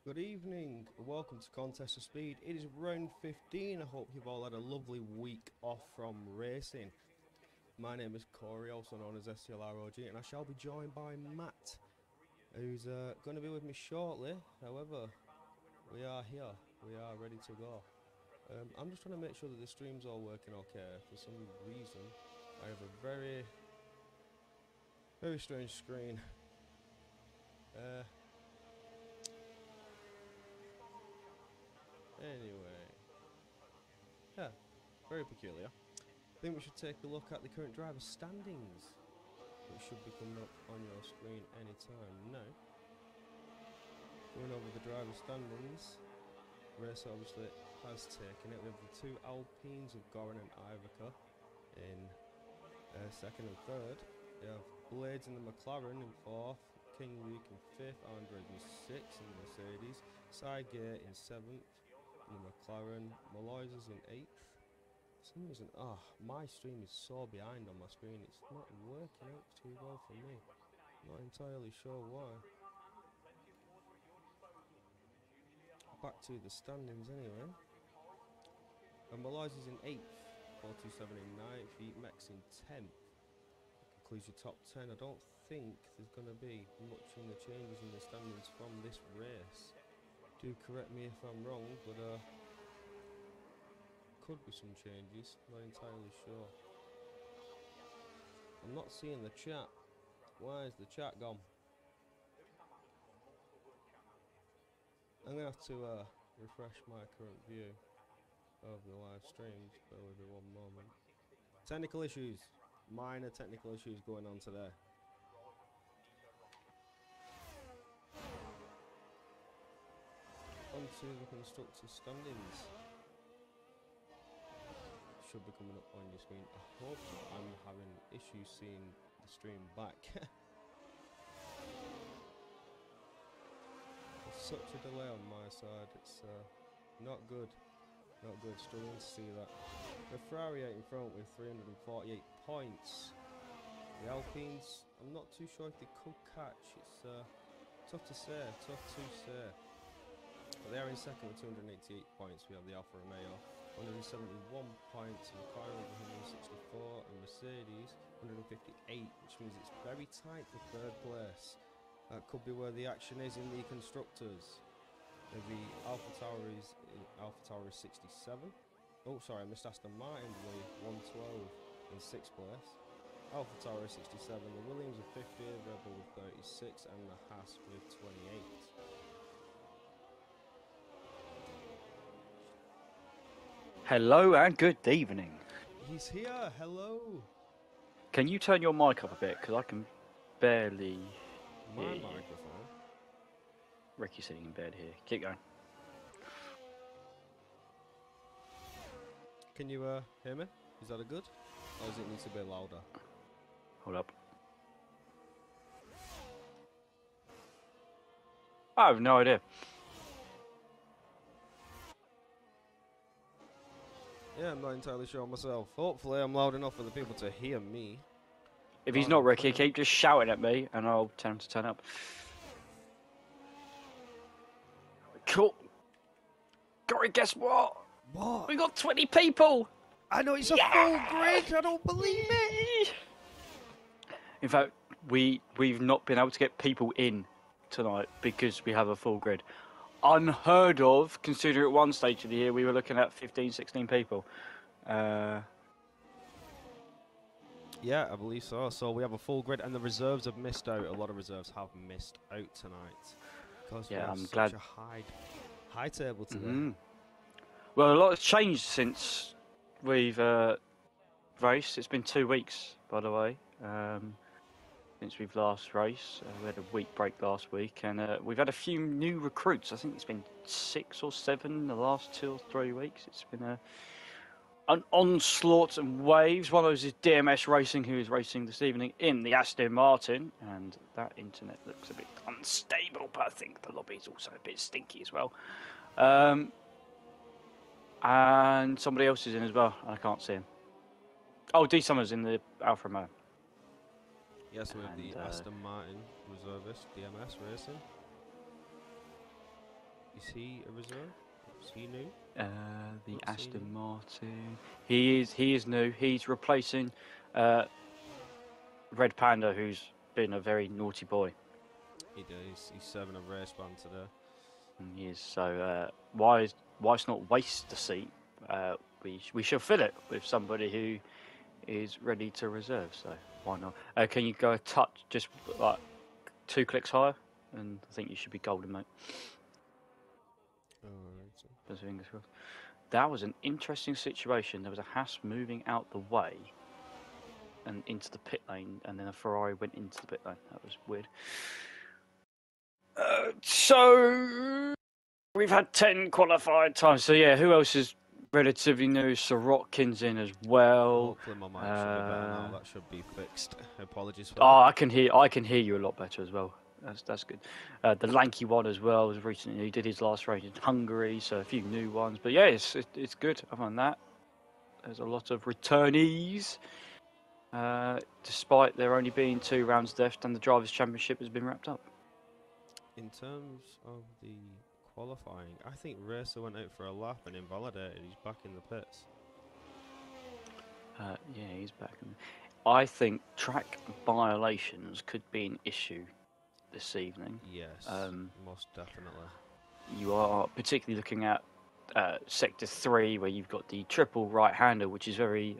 Good evening, welcome to Contest of Speed. It is round 15. I hope you've all had a lovely week off from racing. My name is Corey, also known as S12 R15, and I shall be joined by Matt, who's going to be with me shortly. However, we are here, we are ready to go. I'm just trying to make sure that the stream's all working okay. For some reason, I have a very strange screen. Anyway, yeah, very peculiar. I think we should take a look at the current driver standings, which should be coming up on your screen anytime now. Going over the driver standings, race obviously has taken it. We have the two Alpines of Goran and Ivica in second and third. We have Blades in the McLaren in fourth, King Luke in fifth, Andres in sixth in the Mercedes, Saigate in seventh in the McLaren, Maloyes in eighth. For some reason, my stream is so behind on my screen, it's not working out too well for me. Not entirely sure why. Back to the standings anyway. And Maloyes is in 8th, 427 in 9th, Mex in 10th. That concludes your top 10. I don't think there's going to be much in the changes in the standings from this race. Do correct me if I'm wrong, but could be some changes, not entirely sure. I'm not seeing the chat. Why is the chat gone? I'm going to have to refresh my current view of the live streams. Bear with me one moment. Technical issues. Minor technical issues going on today. Onto the constructor standings. Should be coming up on your screen. I hope I'm having issues seeing the stream back. There's such a delay on my side. It's not good. Not good. Struggling to see that. The Ferrari 8 in front with 348 points. The Alpines, I'm not too sure if they could catch. It's tough to say. But they are in second with 288 points. We have the Alfa Romeo, 171 points, McLaren 164, and Mercedes 158, which means it's very tight for third place. That could be where the action is in the constructors. The Alpha Tower is 67. Oh, sorry, I missed Aston Martin with 112 in 6th place. Alpha Tower is 67, the Williams are 50, Red Bull with 36, and the Haas with 28. Hello and good evening. He's here, hello. Can you turn your mic up a bit? Because I can barely My hear you. microphone. Ricky's sitting in bed here. Keep going. Can you hear me? Is that a good? Or does it need to be louder? Hold up. I have no idea. Yeah, I'm not entirely sure myself. Hopefully I'm loud enough for the people to hear me. If he's not Ricky, keep just shouting at me and I'll tell him to turn up. Cool. Corey, guess what? What? We got 20 people! I know, it's a full grid, I don't believe it! In fact, we've not been able to get people in tonight because we have a full grid. Unheard of, considering at one stage of the year we were looking at 15, 16 people. Yeah, I believe so. So we have a full grid, and the reserves have missed out. A lot of reserves have missed out tonight. Because yeah, we have I'm such glad. a high table today. Well, a lot has changed since we've raced. It's been 2 weeks, by the way, since we've last raced. We had a week break last week, and we've had a few new recruits. I think it's been 6 or 7 in the last 2 or 3 weeks. It's been an onslaught and waves. One of those is DMS Racing, who is racing this evening in the Aston Martin, and that internet looks a bit unstable, but I think the lobby's also a bit stinky as well. And somebody else is in as well, and I can't see him. Oh, D Summers in the Alfa Romeo. Yes, we have the Aston Martin reservist, DMS Racing. Is he a reserve? Is he new? The Not seen Aston him. Martin. He is new. He's replacing Red Panda, who's been a very naughty boy. He does. He's serving a race ban today. He is. So why not waste the seat? We shall fill it with somebody who is ready to reserve. So why not? Can you go a touch, just like 2 clicks higher, and I think you should be golden, mate. Alright. Fingers crossed. That was an interesting situation. There was a Haas moving out the way and into the pit lane, and then a Ferrari went into the pit lane. That was weird. So we've had 10 qualified times. So yeah, who else is relatively new? Sorotkin's in as well. Hopefully my mic should be better now. That should be fixed. Apologies for Oh, that. I can hear you a lot better as well. That's good. The lanky one as well was recently. He did his last race in Hungary, so a few new ones. But yeah, it's good. Other than that, there's a lot of returnees. Despite there only being 2 rounds left, and the Drivers' Championship has been wrapped up. In terms of the qualifying, I think Racer went out for a lap and invalidated. He's back in the pits. Yeah, he's back. I think track violations could be an issue this evening. Yes, most definitely. You are particularly looking at Sector 3, where you've got the triple right-hander, which is very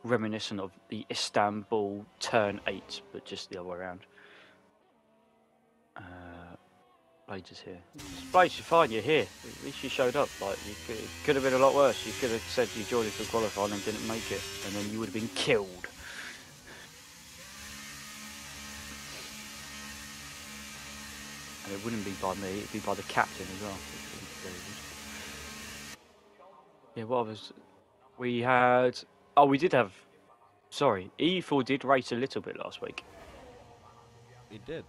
reminiscent of the Istanbul Turn 8, but just the other way around. Blades is here. Blades, you're fine, you're here. At least you showed up. Like, it could have been a lot worse. You could have said you joined us for qualifying and didn't make it, and then you would have been killed. And it wouldn't be by me, it'd be by the captain as well. Yeah, what others? We had... Oh, we did have... Sorry, EU4 did race a little bit last week. He did?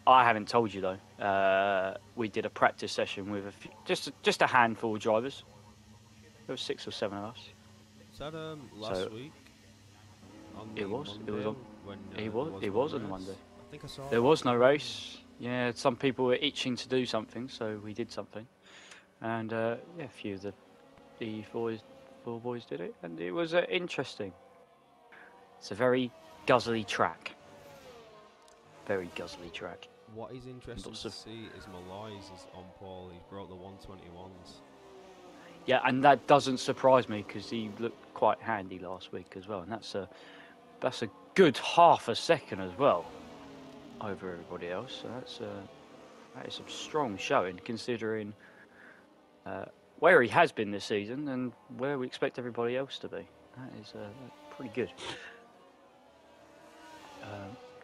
I hadn't told you though. We did a practice session with a few, just a handful of drivers. There were 6 or 7 of us. Was that last week? It was. Monday, It was on. When, it was on the Monday. I think I saw. There was no race. Yeah, some people were itching to do something, so we did something. And yeah, a few of the four boys did it, and it was interesting. It's a very guzzly track. Very guzzly track. What is interesting to see is Malloy's is on pole. He's brought the 121s. Yeah, and that doesn't surprise me because he looked quite handy last week as well, and that's a good half a second as well over everybody else. So that is some strong showing considering where he has been this season and where we expect everybody else to be. That is pretty good.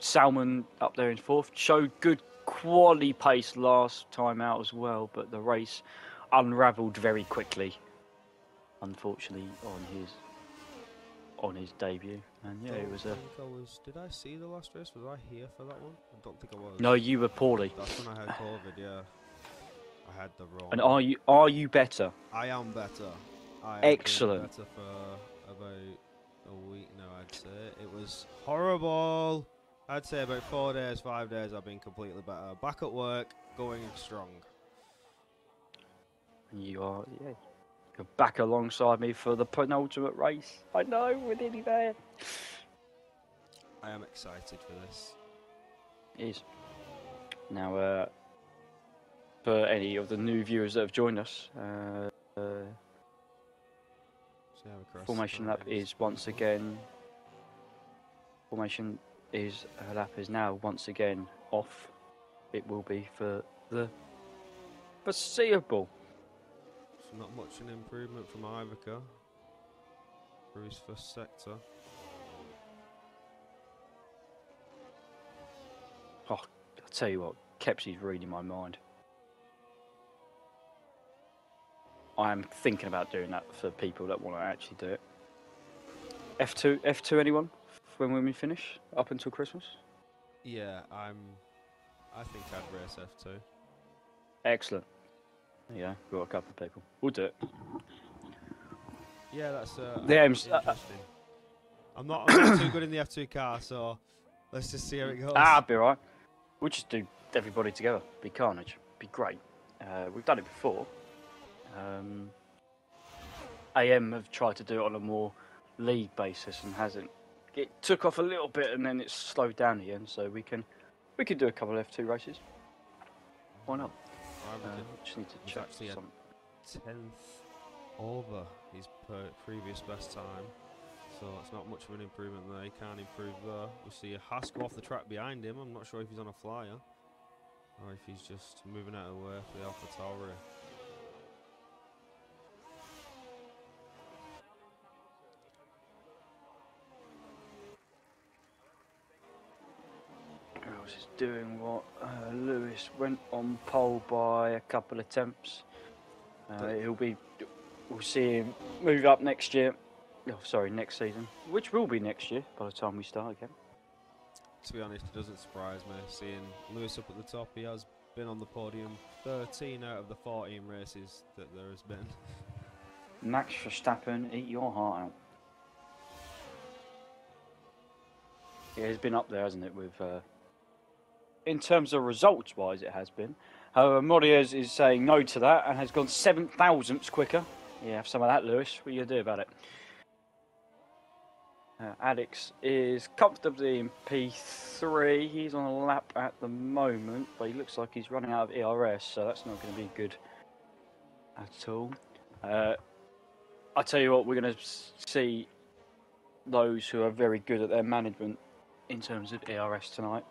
Salmon up there in 4th, showed good quality pace last time out as well, but the race unravelled very quickly, unfortunately, on his debut. And yeah, it was a... Did I see the last race? Was I here for that one? I don't think I was. No, you were poorly. That's when I had COVID, yeah. I had the wrong... And are you better? I am better. Excellent. Better for about a week now, I'd say. It was horrible. I'd say about 4 days, 5 days, I've been completely better. Back at work, going strong. You are, yeah. You're back alongside me for the penultimate race. I know, we're nearly there. I am excited for this. It is. Now, for any of the new viewers that have joined us, formation lap is once again... Formation lap is now once again off. It will be for the foreseeable. So not much an improvement from Ivica for his first sector. Oh, I'll tell you what, Kepsi's reading my mind. I am thinking about doing that for people that want to actually do it. F2 anyone? When we finish up until Christmas? Yeah, I think I'd race F2. Excellent. Yeah, we've got a couple of people. We'll do it. Yeah, that's interesting. I'm not too good in the F2 car, so let's just see how it goes. I'll be alright. We'll just do everybody together. Be carnage. Be great. We've done it before. AM have tried to do it on a more league basis and hasn't. It took off a little bit and then it's slowed down again. So we can do a couple of F2 races. Why not? Just need to check actually some. 10th over his previous best time, so it's not much of an improvement there. He can't improve there. We see a Haas go off the track behind him. I'm not sure if he's on a flyer or if he's just moving out of the way for the AlphaTauri. Who else is doing what? Lewis went on pole by a couple of attempts. We'll see him move up next year. Oh, sorry, next season, which will be next year by the time we start again. To be honest, it doesn't surprise me seeing Lewis up at the top. He has been on the podium 13 out of the 14 races that there has been. Max Verstappen, eat your heart out. Yeah, it's been up there, hasn't it? With in terms of results-wise, it has been. However, Moriez is saying no to that and has gone 7 thousandths quicker. Yeah, have some of that, Lewis. What are you going to do about it? Alex is comfortably in P3. He's on a lap at the moment, but he looks like he's running out of ERS, so that's not going to be good at all. I tell you what, we're going to see those who are very good at their management in terms of ERS tonight.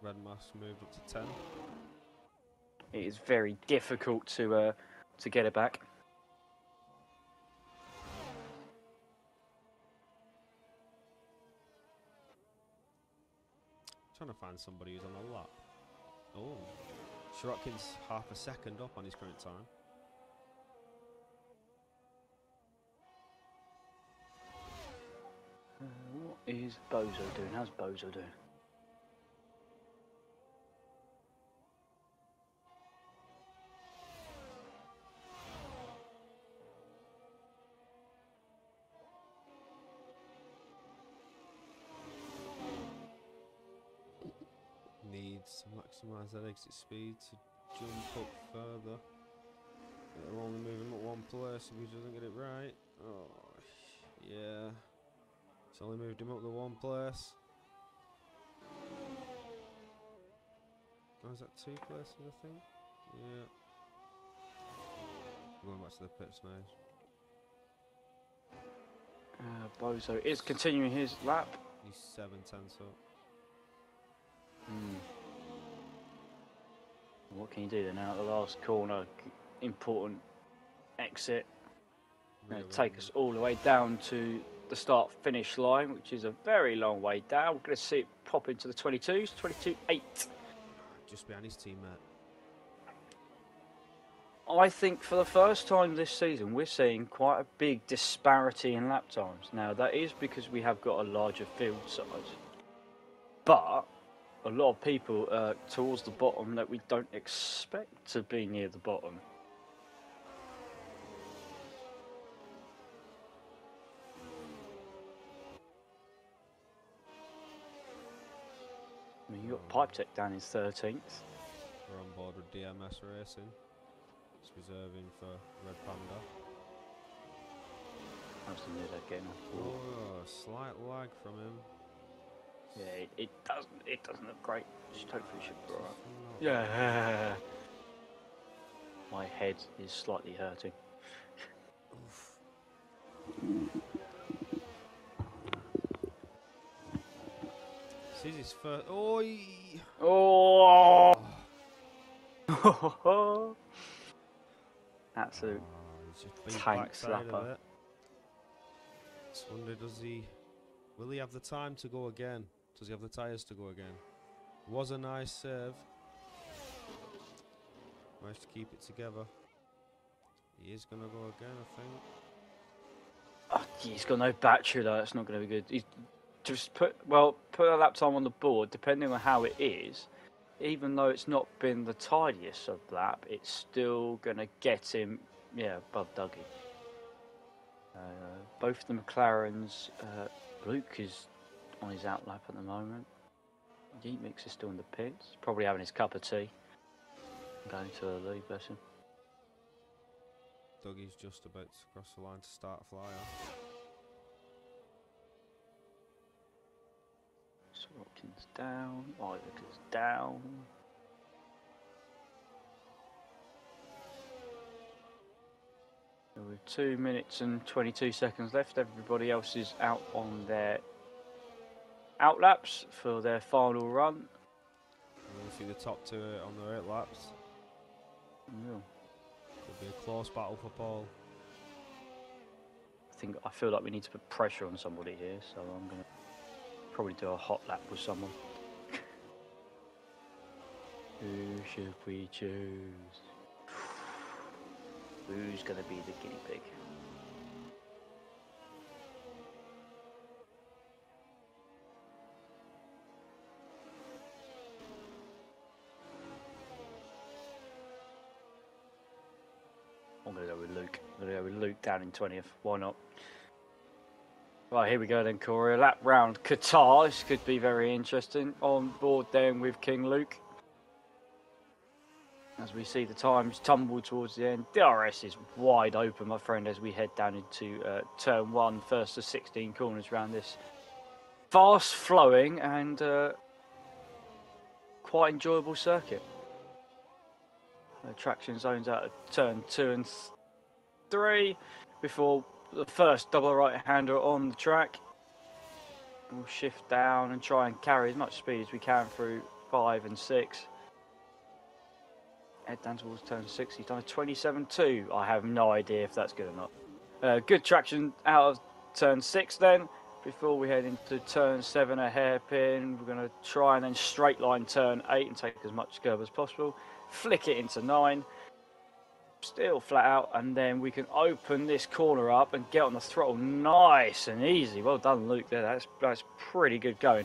Red Mass moved up to 10. It is very difficult to get it back. Trying to find somebody who's on a lap. Oh, Sirotkin's half a second up on his current time. What is Bozo doing? How's Bozo doing? Needs to maximise that exit speed to jump up further. It'll only move him at one place if he doesn't get it right. Oh, yeah. It's only moved him up the one place. Oh, is that 2 places, I think? Yeah. Going back to the pits now. Bozo is continuing his lap. He's 7 tenths up. What can you do then now at the last corner? Important exit. Going to take us all the way down to the start-finish line, which is a very long way down. We're going to see it pop into the 22s, 22.8. Just behind his teammate. I think for the first time this season, we're seeing quite a big disparity in lap times. Now, that is because we have got a larger field size. But a lot of people towards the bottom that we don't expect to be near the bottom. I mean, you got Pipe Tech down in 13th. We're on board with DMS Racing. It's reserving for Red Panda. How's the mid again? Oh, slight lag from him. Yeah, it doesn't look great. Just hopefully it should be alright. Yeah. My head is slightly hurting. This is his first. Oi! Oh! Absolute tank slapper. Just wonder, will he have the time to go again? Does he have the tyres to go again? Was a nice save. Managed to keep it together. He is going to go again, I think. Oh, he's got no battery though, that's not going to be good. He's just put a lap time on the board, depending on how it is. Even though it's not been the tidiest of lap, it's still going to get him, above Dougie. Both the McLarens, Luke is on his out lap at the moment. Yeet Mix is still in the pits, probably having his cup of tea. Going to the lead, bless him. Dougie's just about to cross the line to start a flyer. Watkins down, Isaac's down. With 2 minutes and 22 seconds left, everybody else is out on their out laps for their final run. We'll see the top two on their 8 laps. Yeah. Could be a close battle for pole. I feel like we need to put pressure on somebody here, so I'm going to probably do a hot lap with someone. Who should we choose? Who's going to be the guinea pig? I'm going to go with Luke. I'm going to go with Luke down in 20th. Why not? Right, here we go then, Corey. A lap round Qatar. This could be very interesting. On board then with King Luke. As we see the times tumble towards the end. DRS is wide open, my friend, as we head down into turn 1. First of 16 corners around this fast flowing and quite enjoyable circuit. Traction zones out of turn 2 and 3 before the first double right-hander on the track. We'll shift down and try and carry as much speed as we can through 5 and 6. Head down towards turn 6. He's done a 27.2. I have no idea if that's good or not. Good traction out of turn 6 then. Before we head into turn 7, a hairpin. We're going to try and then straight line turn 8 and take as much curb as possible. Flick it into 9. Still flat out, and then we can open this corner up and get on the throttle nice and easy. Well done, Luke, there. That's pretty good going.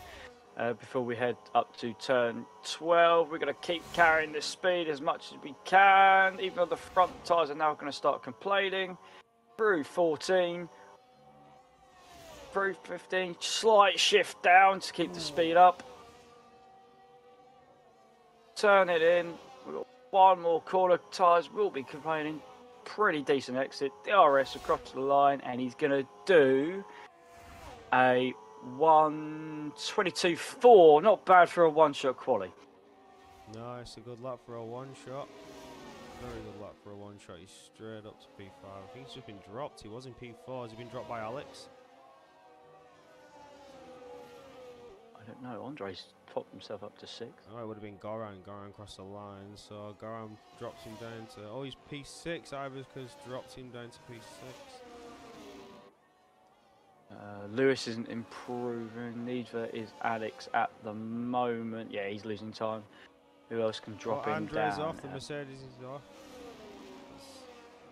Before we head up to turn 12, we're going to keep carrying this speed as much as we can, even though the front tyres are now going to start complaining. Through 14, through 15, slight shift down to keep the speed up. Turn it in. We've got one more corner. Tyres will be complaining. Pretty decent exit. DRS across the line, and he's going to do a 1:22.4. Not bad for a one-shot quali. Nice, a good lap for a one-shot. Very good lap for a one-shot. He's straight up to P5. I think he's just been dropped. He was in P4. Has he been dropped by Alex? I don't know. Andre's popped himself up to 6. Oh, it would have been Goran. Goran crossed the line. So Goran drops him down to... Oh, he's P6. Ivica's dropped him down to P6. Lewis isn't improving. Neither is Alex at the moment. Yeah, he's losing time. Who else can drop him Andre's down? off. The Mercedes is off.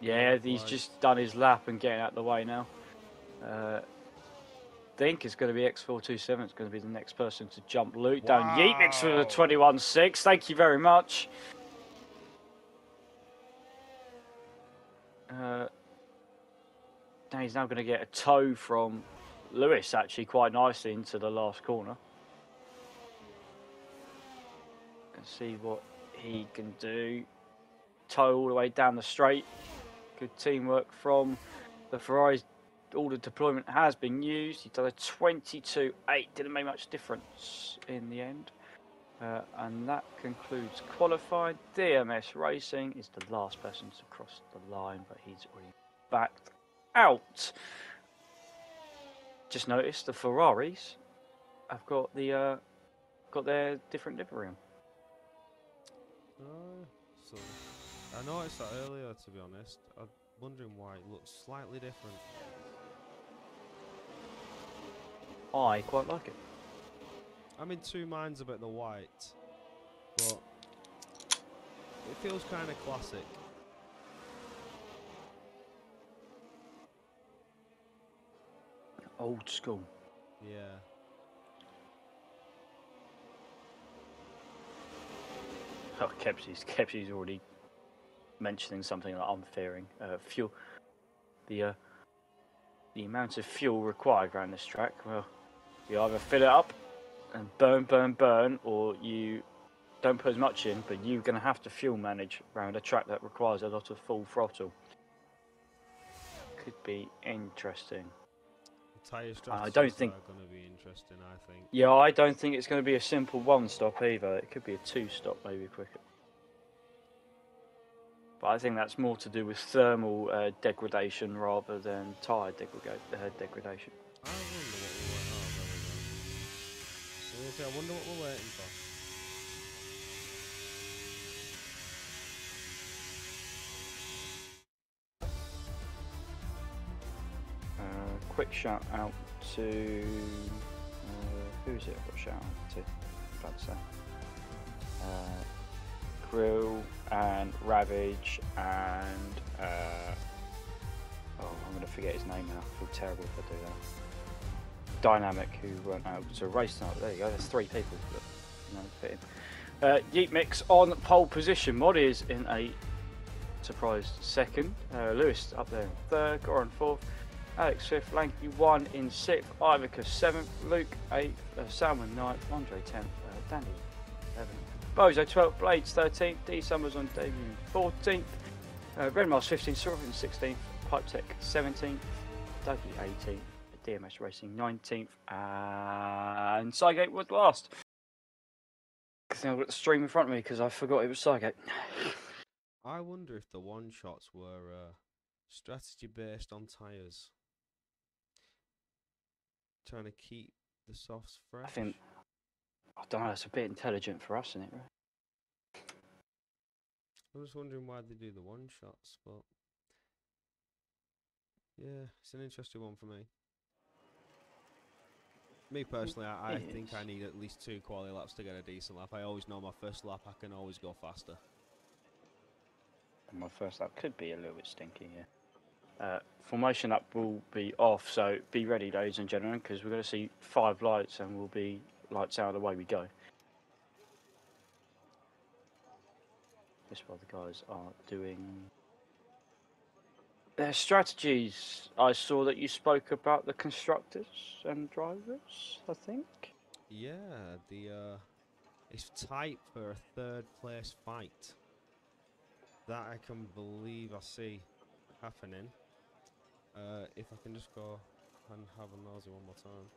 Yeah, he's just done his lap and getting out of the way now. Think it's going to be X427. It's going to be the next person to jump Luke down. Yeetnix for the 21.6. Thank you very much. He's now going to get a tow from Lewis, actually, quite nicely into the last corner. Let's see what he can do. Tow all the way down the straight. Good teamwork from the Ferraris. All the deployment has been used. He's done a 22.8. Didn't make much difference in the end. And that concludes qualifying. DMS Racing is the last person to cross the line, but he's already backed out. Just noticed the Ferraris have got the got their different livery on. So I noticed that earlier, to be honest. I'm wondering why it looks slightly different. I quite like it. I'm in two minds about the white, but it feels kind of classic. Old school. Yeah. Oh, Kepsi's already mentioning something that I'm fearing. Fuel. The amount of fuel required around this track. Well, you either fill it up and burn, or you don't put as much in, but you're going to have to fuel manage around a track that requires a lot of full throttle. Could be interesting. Tyre strategies I don't think are going to be interesting, I think. Yeah, I don't think it's going to be a simple one-stop either. It could be a two-stop, maybe quicker. But I think that's more to do with thermal degradation rather than tyre degradation. I wonder what we're waiting for. Quick shout out to who's it? I've got a shout out to. About to say. Grill and Ravage and I'm going to forget his name now. I feel terrible if I do that. Dynamic, who weren't able to race tonight. There you go. There's 3 people that fit in. Yeet Mix on pole position. Moddy is in a surprised second. Lewis up there in third. Goran fourth. Alex fifth. Lanky 1 in 6th. Ivica 7th. Luke 8th. Salmon 9th. Andre 10th. Danny 11th. Bozo 12th. Blades 13th. D Summers on debut 14th. Red Mars 15th. Sorofin 16th. Pipe Tech 17th. Dougie 18th. DMS Racing 19th. And Cygate was last. I've got the stream in front of me because I forgot it was Cygate. I wonder if the one-shots were strategy based on tyres. Trying to keep the softs fresh. I don't know, it's a bit intelligent for us, isn't it? Right? I was wondering why they do the one-shots, but yeah, it's an interesting one for me. Me personally, I think I need at least 2 quality laps to get a decent lap. I always know my first lap I can always go faster. My first lap could be a little bit stinky, yeah. Formation up will be off, so be ready, ladies and gentlemen, because we're going to see 5 lights and we'll be lights out, away we go. This is what the guys are doing their strategies. I saw that you spoke about the constructors and drivers, I think. Yeah, it's tight for a 3rd place fight. That I can believe I see happening. If I can just go and have a nosy one more time.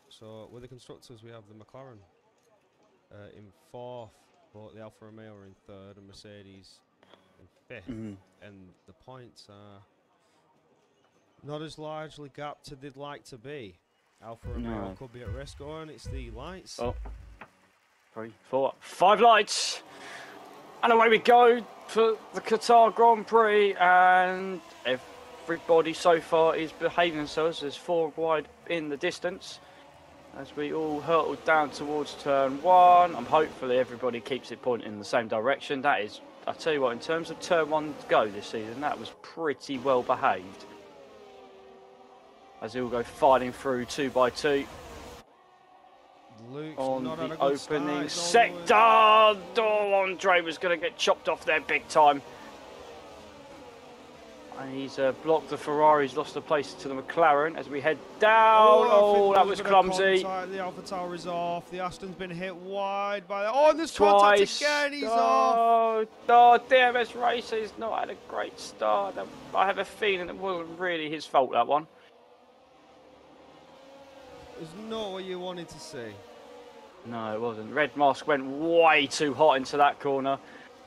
So with the constructors we have the McLaren in 4th, but the Alfa Romeo are in 3rd and Mercedes in 5th. And the points are not as largely gapped as they'd like to be. Alfa Romeo could be at risk, and it's the lights. Oh, 3, 4, 5 lights, and away we go for the Qatar Grand Prix. And everybody so far is behaving themselves. There's 4 wide in the distance as we all hurtle down towards turn 1. Hopefully everybody keeps it pointing in the same direction. That is, I tell you what, in terms of turn 1 to go this season, that was pretty well behaved. As they all go fighting through 2 by 2. Luke's on not the a good opening start. sector. Andre was going to get chopped off there big time. And he's blocked the Ferrari. He's lost the place to the McLaren as we head down. Oh, that was clumsy. The Alpha Tower is off. The Aston's been hit wide by the... Oh, and there's contact again. He's off. Oh, DMS Racing's not had a great start. I have a feeling it wasn't really his fault, that one. It's not what you wanted to see. No, it wasn't. Red Mask went way too hot into that corner.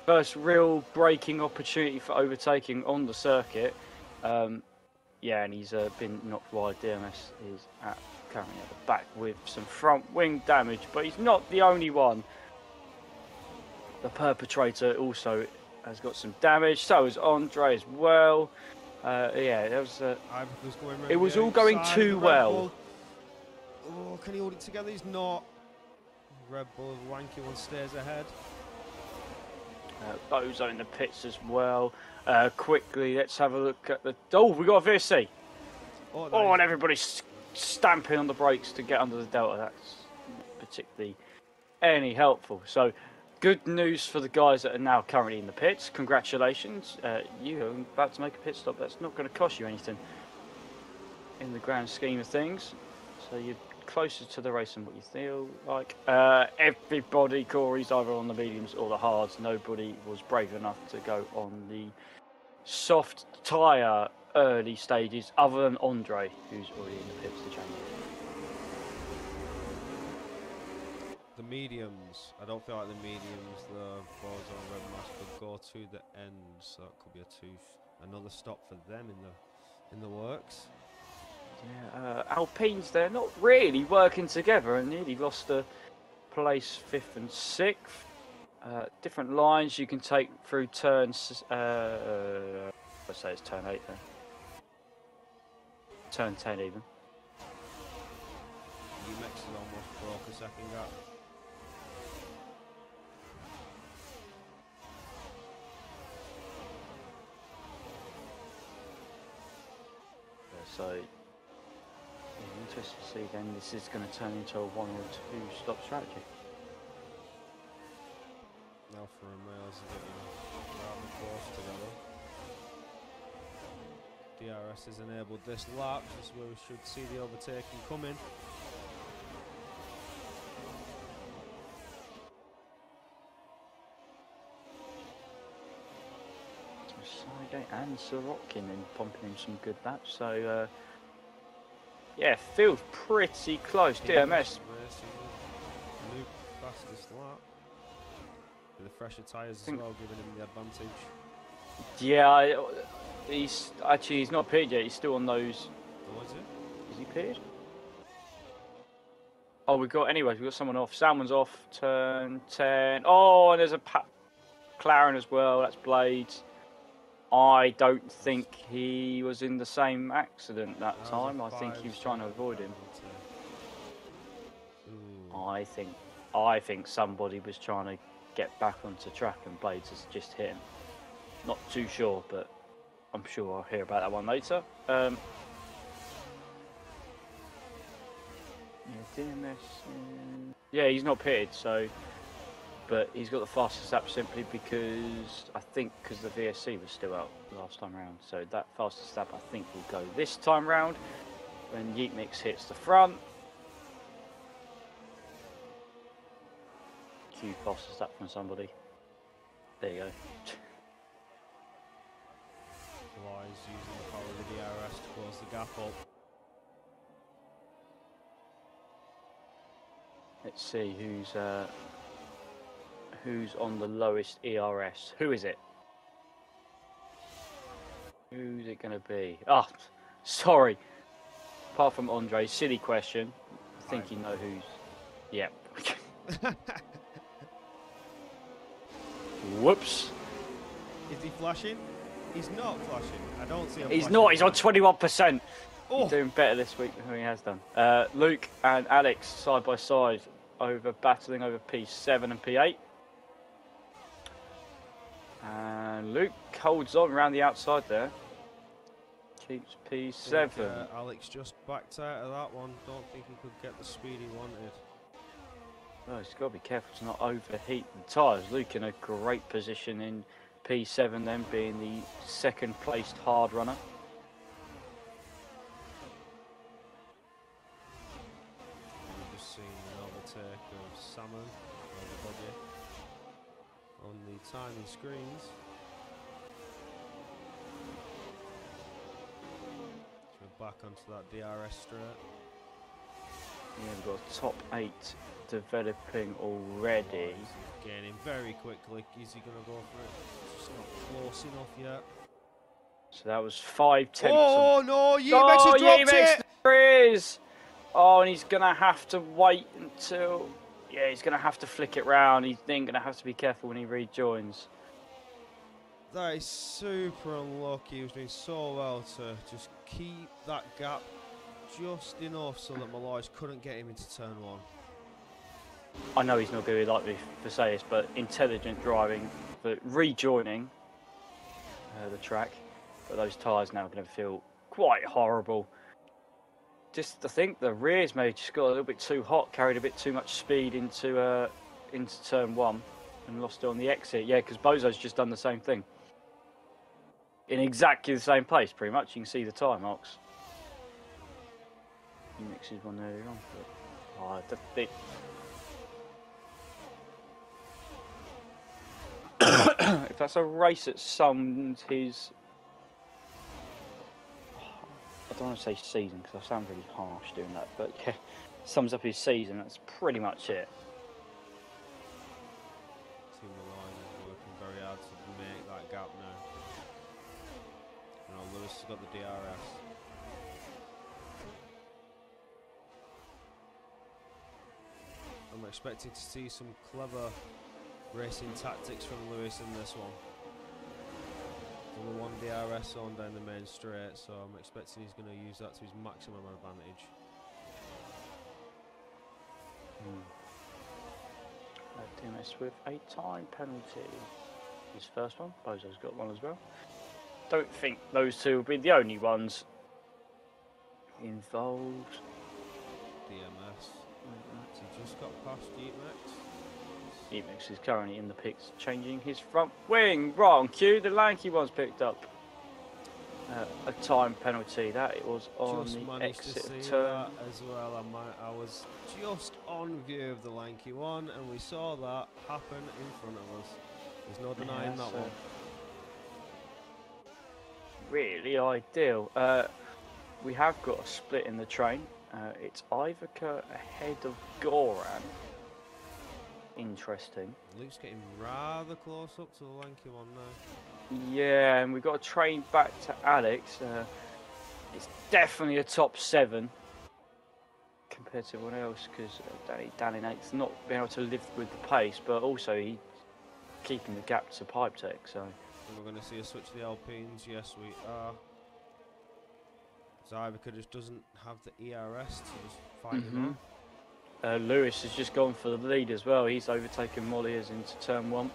First real braking opportunity for overtaking on the circuit. Yeah, and he's been knocked wide. DMS is currently at the back with some front wing damage, but he's not the only one. The perpetrator also has got some damage. So is Andre as well. Yeah, it was all going too well. Oh, can he hold it together? He's not. Red Bull, wanky one, stays ahead. Bozo in the pits as well. Quickly, let's have a look at the... Oh, we got a VSC. Oh, and everybody's stamping on the brakes to get under the Delta. That's not particularly any helpful. So, good news for the guys that are now currently in the pits. Congratulations. You are about to make a pit stop. That's not going to cost you anything in the grand scheme of things. So you're closer to the race than what you feel like. Everybody, Corey's either on the mediums or the hards. Nobody was brave enough to go on the soft tyre early stages, other than Andre, who's already in the pits to change it. The mediums, I don't feel like the mediums, the boys on red mask could go to the end, so that could be another stop for them in the works. Yeah, Alpines, they're not really working together and nearly lost a place 5th and 6th. Different lines you can take through turns. Let's say it's turn 8 then. Turn 10 even. UMX has almost broke a second gap. So, interesting to see then this is going to turn into a 1 or 2 stop strategy. Now for Romeo's getting rather close together. DRS has enabled this lap, this is where we should see the overtaking coming. Side and Sorokin and pumping in some good laps, so yeah, feels pretty close. DMS. Luke fastest lap. With the fresher tyres as well, giving him the advantage. Yeah, he's not pitted yet. He's still on those. Oh, is it? Is he pitted? Oh, we've got someone off. Salmon's off. Turn 10. Oh, and there's a McLaren as well. That's Blades. I don't think he was in the same accident that time. I think he was trying to avoid him. I think somebody was trying to get back onto track and Blades has just hit him. Not too sure, but I'm sure I'll hear about that one later. Yeah, DMS. Yeah, he's not pitted, so. But he's got the fastest lap simply because the VSC was still out last time round. So that fastest lap I think will go this time round when Yeet Mix hits the front. Cue fastest lap from somebody. There you go. Wise using the power of the DRS to close the gap up. Let's see who's on the lowest ERS. Who is it? Who's it going to be? Oh, sorry. Apart from Andre, silly question. I think you know who's... Yeah. Whoops. Is he flashing? He's not flashing. I don't see him. He's not. He's on 21%. Oh. He's doing better this week than he has done. Luke and Alex side by side, battling over P7 and P8. And Luke holds on around the outside there. Keeps P7. Alex just backed out of that one. Don't think he could get the speed he wanted. Oh, he's got to be careful to not overheat the tyres. Luke in a great position in P7 then, being the second placed hard runner. We've just seen an overtake of Salmon on the timing screens. So we're back onto that DRS straight. Yeah, we've got a top 8 developing already. Oh, gaining very quickly. Is he going to go for it? It's just not close enough yet. So that was 5 tenths. Oh no! UMX has dropped it! There is! Oh, and he's going to have to wait until... Yeah, he's going to have to flick it round. He's then going to have to be careful when he rejoins. That is super unlucky. He was doing so well to just keep that gap just enough so that Malloy's couldn't get him into turn 1. I know he's not going to be like me to say this, but intelligent driving, but rejoining the track. But those tyres now are going to feel quite horrible. Just, I think the rears maybe just got a little bit too hot, carried a bit too much speed into turn 1 and lost it on the exit. Yeah, because Bozo's just done the same thing. In exactly the same place, pretty much. You can see the tyre marks. mixes one earlier on. But, if that's a race that sums his, I don't want to say season because I sound really harsh doing that, but yeah, sums up his season. That's pretty much it. Team Line is working very hard to make that gap now. You know, Lewis has got the DRS. I'm expecting to see some clever racing tactics from Lewis in this one. There's only one DRS on down the main straight, so I'm expecting he's going to use that to his maximum advantage. DMS with a time penalty. His first one. Bozo's got one as well. Don't think those two will be the only ones involved. DMS. He just got past Yeatmax. Yeatmax is currently in the pits, changing his front wing. Wrong cue. The lanky one's picked up a time penalty. That it was on just the managed exit to see of turn. that as well. I was just on view of the lanky one, and we saw that happen in front of us. There's no denying that one. Really ideal. We have got a split in the train. It's Ivica ahead of Goran. Interesting. Luke's getting rather close up to the lanky one now. Yeah, and we've got a train back to Alex. It's definitely a top 7 compared to everyone else because Danny Nate's not been able to live with the pace, but also he's keeping the gap to Pipe Tech. So we're going to see a switch to the Alpines. Yes, we are. Ivica just doesn't have the ERS to just fight him on. Lewis has just gone for the lead as well. He's overtaken Molliers into turn 1.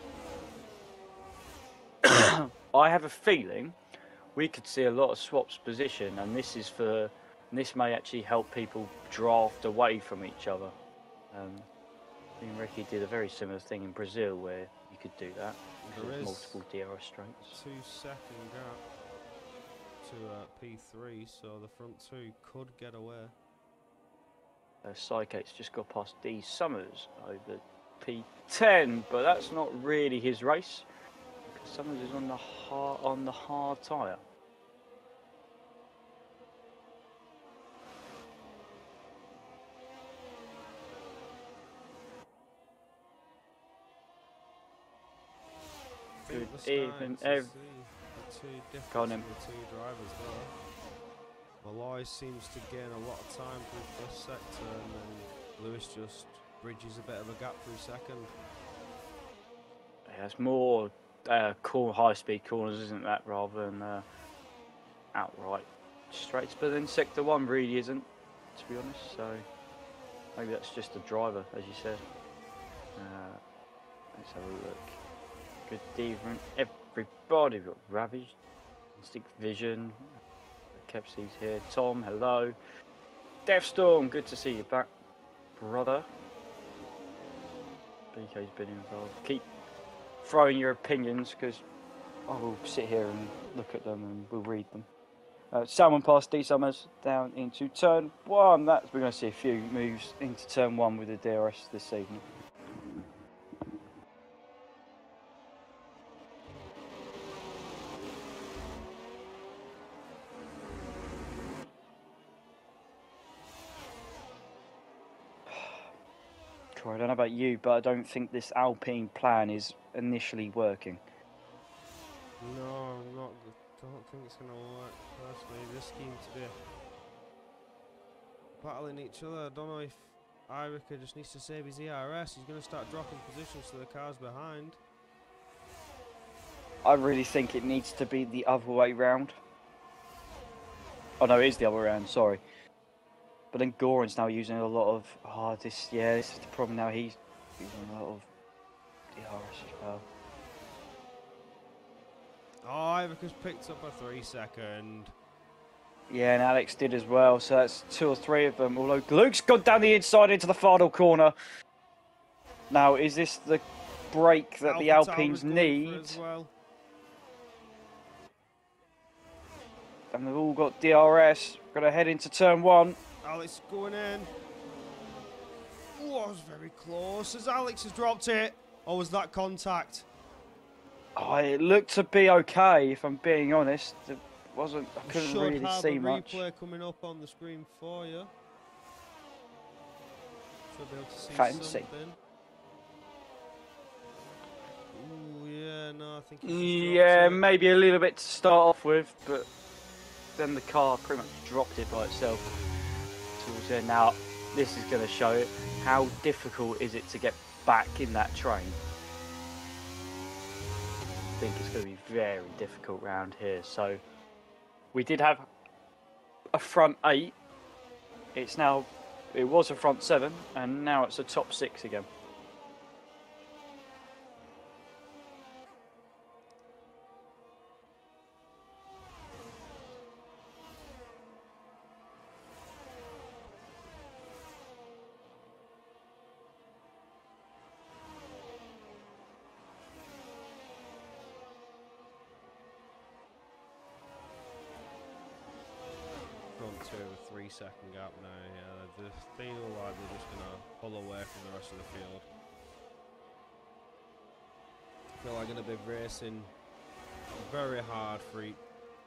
I have a feeling we could see a lot of swaps position, and this may actually help people draft away from each other. I think Ricky did a very similar thing in Brazil where you could do that. There is multiple DRS straights. 2-second gap to P3, so the front 2 could get away. Psychate's just got past D Summers over P10, but that's not really his race because Summers is on the hard tyre. Good evening, Two drivers there. Malloy seems to gain a lot of time through first sector, and then Lewis just bridges a bit of a gap through second. Yeah, it's more high-speed corners, isn't that, rather than outright straights. But then sector 1 really isn't, to be honest. So maybe that's just a driver, as you said. Let's have a look. Good evening, everybody. We've got Ravage, Instinct Vision, Kepsi's here. Tom, hello. Deathstorm, good to see you back, brother. BK's been involved. Keep throwing your opinions because I will sit here and look at them and we'll read them. Salmon past D Summers down into turn 1. We're going to see a few moves into turn 1 with the DRS this evening. I don't know about you, but I don't think this Alpine plan is initially working. No, I'm not. I don't think it's going to work personally. This seems to be battling each other. I don't know if Ivica just needs to save his ERS. He's going to start dropping positions to the cars behind. I really think it needs to be the other way round. Oh no, it is the other way round, sorry. But then Goran's now using a lot of, this is the problem now, he's using a lot of DRS as well. Oh, Ivica's picked up a 3-second. Yeah, and Alex did as well, so that's 2 or 3 of them, although Luke's gone down the inside into the final corner. Now, is this the break that the Alpines need? Well. And they've all got DRS, got to head into turn 1. Alex is going in. Oh, I was very close as Alex has dropped it. Or was that contact? Oh, it looked to be okay, if I'm being honest. It wasn't. I couldn't really see much. Should have a replay coming up on the screen for you. Should be able to see Fancy. something. Ooh, yeah, no, I think he's just Yeah, dropped it. maybe a little bit to start off with, but then the car pretty much dropped it by itself towards the end. Now, this is going to show it. How difficult is it to get back in that train? I think it's going to be very difficult round here. So we did have a front 8. It was a front 7, and now it's a top 6 again. Front two with a 3-second gap now. Yeah, they feel like they're just gonna pull away from the rest of the field. I feel like they're gonna be racing very hard for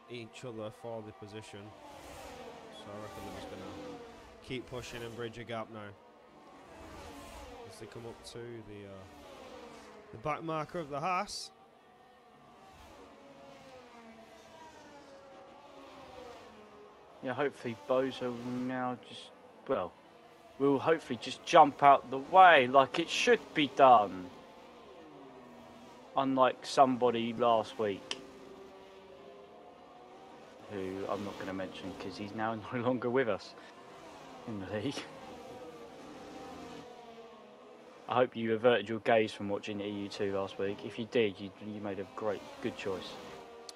each other for the position. So I reckon they're just gonna keep pushing and bridge a gap now as they come up to the back marker of the Haas. Yeah, hopefully Bozo will now will hopefully just jump out the way like it should be done. Unlike somebody last week, who I'm not going to mention because he's now no longer with us in the league. I hope you averted your gaze from watching EU2 last week. If you did, you made a good choice.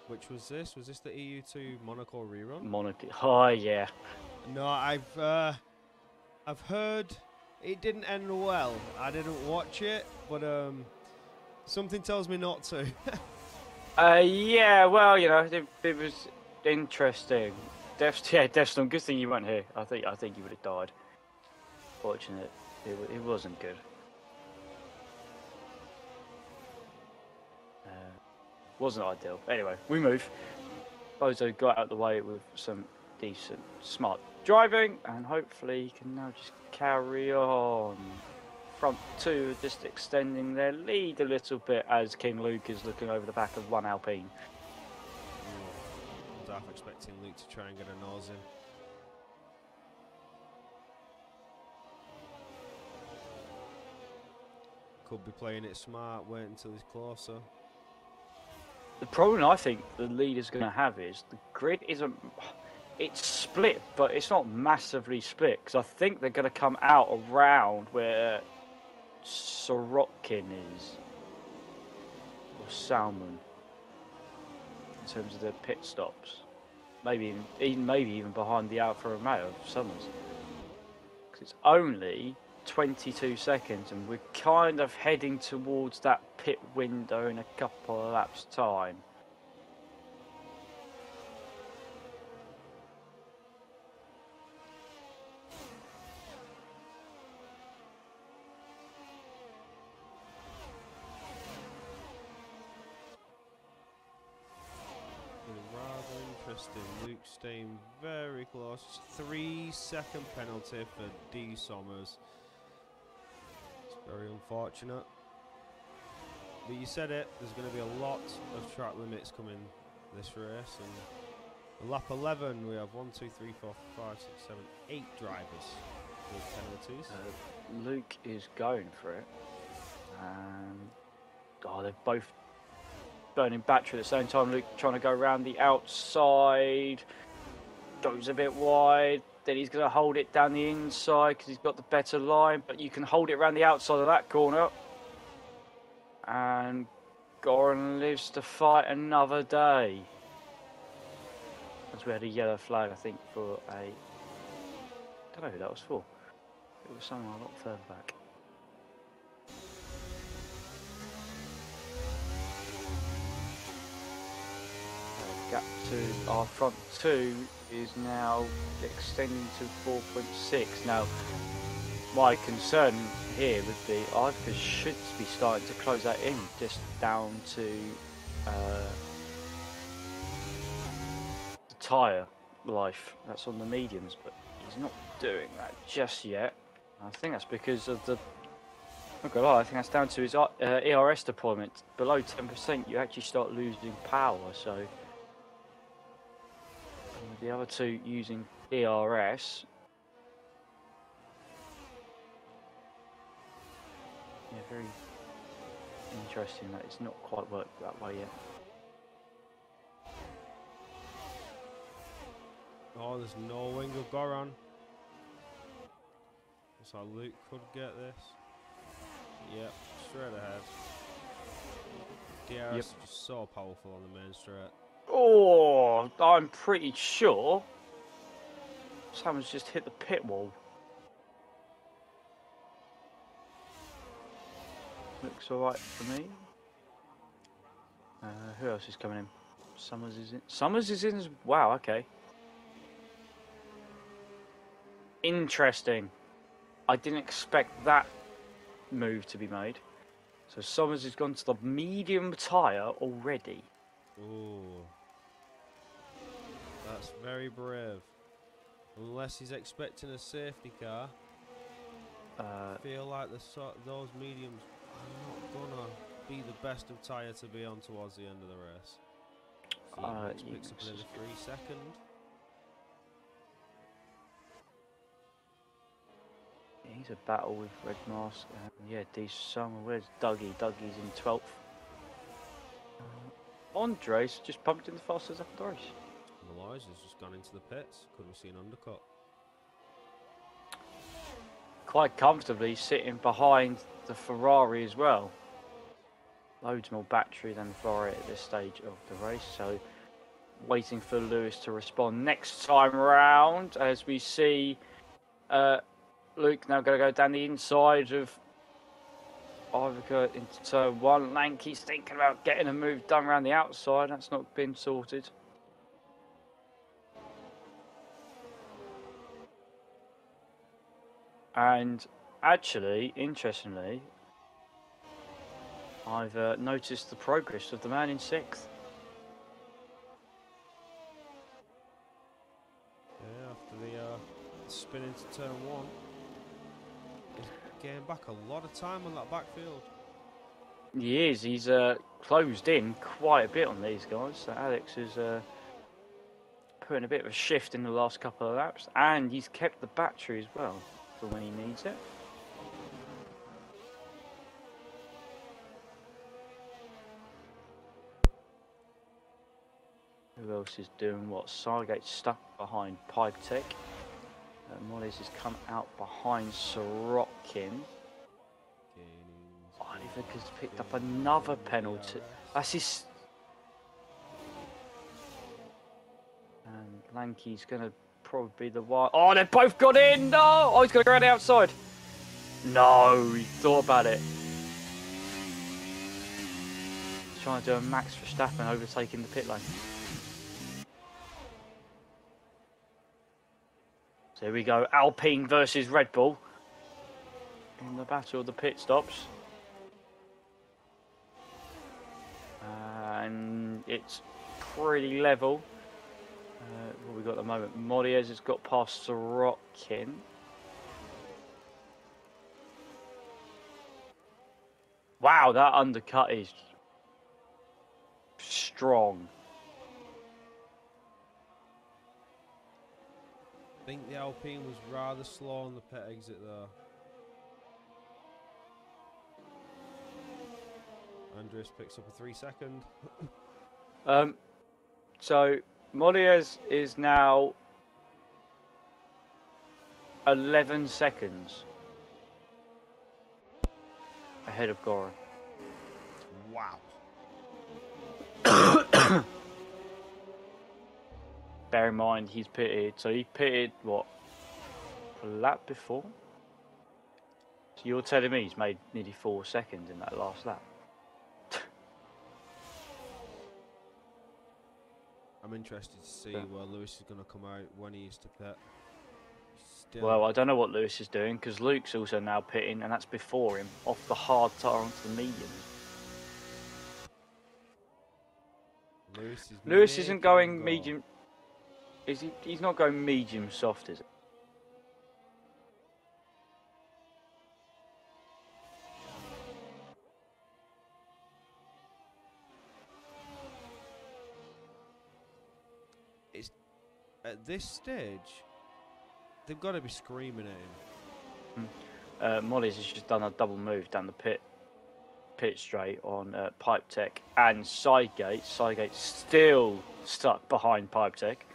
Which was this? Was this the EU2 Monaco rerun? Monaco. Oh yeah. No, I've heard it didn't end well. I didn't watch it, but something tells me not to. Yeah. Well, you know, it was interesting. Devston. Good thing you weren't here. I think you would have died watching it. It wasn't good. Wasn't ideal. Anyway, we move. Bozo got out of the way with some decent, smart driving, and hopefully he can now just carry on. Front 2 just extending their lead a little bit as King Luke is looking over the back of one Alpine. I was half expecting Luke to try and get a nose in. Could be playing it smart, wait until he's closer. The problem I think the lead is going to have is the grid isn't. It's split, but it's not massively split because I think they're going to come out around where Sorokin is, or Salmon, in terms of their pit stops. Maybe even behind the Alfa Romeo of Summers, because it's only 22 seconds and we're kind of heading towards that pit window in a couple of laps time. Rather interesting. Luke staying very close. 3-second penalty for D. Sommers. Very unfortunate. But you said it, there's going to be a lot of track limits coming this race. And lap 11, we have 1, 2, 3, 4, 5, 6, 7, 8 drivers with penalties. Luke is going for it. They're both burning battery at the same time. Luke trying to go around the outside. Goes a bit wide. Then he's going to hold it down the inside because he's got the better line. But you can hold it around the outside of that corner. And Goran lives to fight another day. As we had a yellow flag, I think, for a... I don't know who that was for. It was someone a lot further back. gap to our front two is now extending to 4.6. Now, my concern here would be Ivica should be starting to close that in, just down to the tyre life that's on the mediums, but he's not doing that just yet. I think that's because of the. I think that's down to his ERS deployment. Below 10%, you actually start losing power. So the other two using ERS. Yeah, very interesting that it's not quite worked that way yet. Oh, there's no wing of Goran. Looks like Luke could get this. Yep, straight ahead. DRS is just so powerful on the main straight. Oh, I'm pretty sure someone's just hit the pit wall. Looks alright for me. Who else is coming in? Summers is in. Summers is in. Wow, okay. Interesting. I didn't expect that move to be made. So Summers has gone to the medium tyre already. Ooh. That's very brave. Unless he's expecting a safety car. I feel like those mediums are not gonna be the best of tyre to be on towards the end of the race. So picks up another 3 seconds. He's a battle with Red Mask. Yeah, D Summer. Where's Dougie? Dougie's in 12th. Andres just pumped in the fastest up the race. Malloy's has just gone into the pits. Couldn't see an undercut. Quite comfortably sitting behind the Ferrari as well. Loads more battery than the Ferrari at this stage of the race. So waiting for Lewis to respond next time round as we see Luke now going to go down the inside of Ivica into turn 1. Lanky's thinking about getting a move done around the outside. That's not been sorted. And actually, interestingly, I've noticed the progress of the man in 6th. Yeah, after the spin into turn 1. He's getting back a lot of time on that backfield. He is. He's closed in quite a bit on these guys. So Alex is putting a bit of a shift in the last couple of laps. And he's kept the battery as well for when he needs it. Who else is doing what? Sargate's stuck behind Pipe Tech. Molly's has come out behind Sorokin. Ivica's picked up another penalty. That's his. And Lanky's going to probably be the one. Oh, they've both got in! No! Oh, he's going to go around the outside. No, he thought about it. He's trying to do a Max Verstappen overtaking the pit lane. So here we go, Alpine versus Red Bull in the battle of the pit stops. And it's pretty level. What we got at the moment? Moriez has got past Sorokin. Wow, that undercut is strong. I think the Alpine was rather slow on the pit exit there. Andres picks up a 3 second. So Moriez is now 11 seconds ahead of Goran. Wow. Bear in mind, he's pitted. So he pitted, what, a lap before? So you're telling me he's made nearly 4 seconds in that last lap? I I'm interested to see where Lewis is going to come out when he is to pit. Still. Well, I don't know what Lewis is doing because Luke's also now pitting, and that's before him off the hard tyre onto the medium. Lewis isn't going medium. Is he? He's not going medium soft, is it? It's at this stage. They've got to be screaming at him. Molly's has just done a double move down the pit straight on Pipe Tech and Sidegate. Sidegate's still stuck behind Pipe Tech.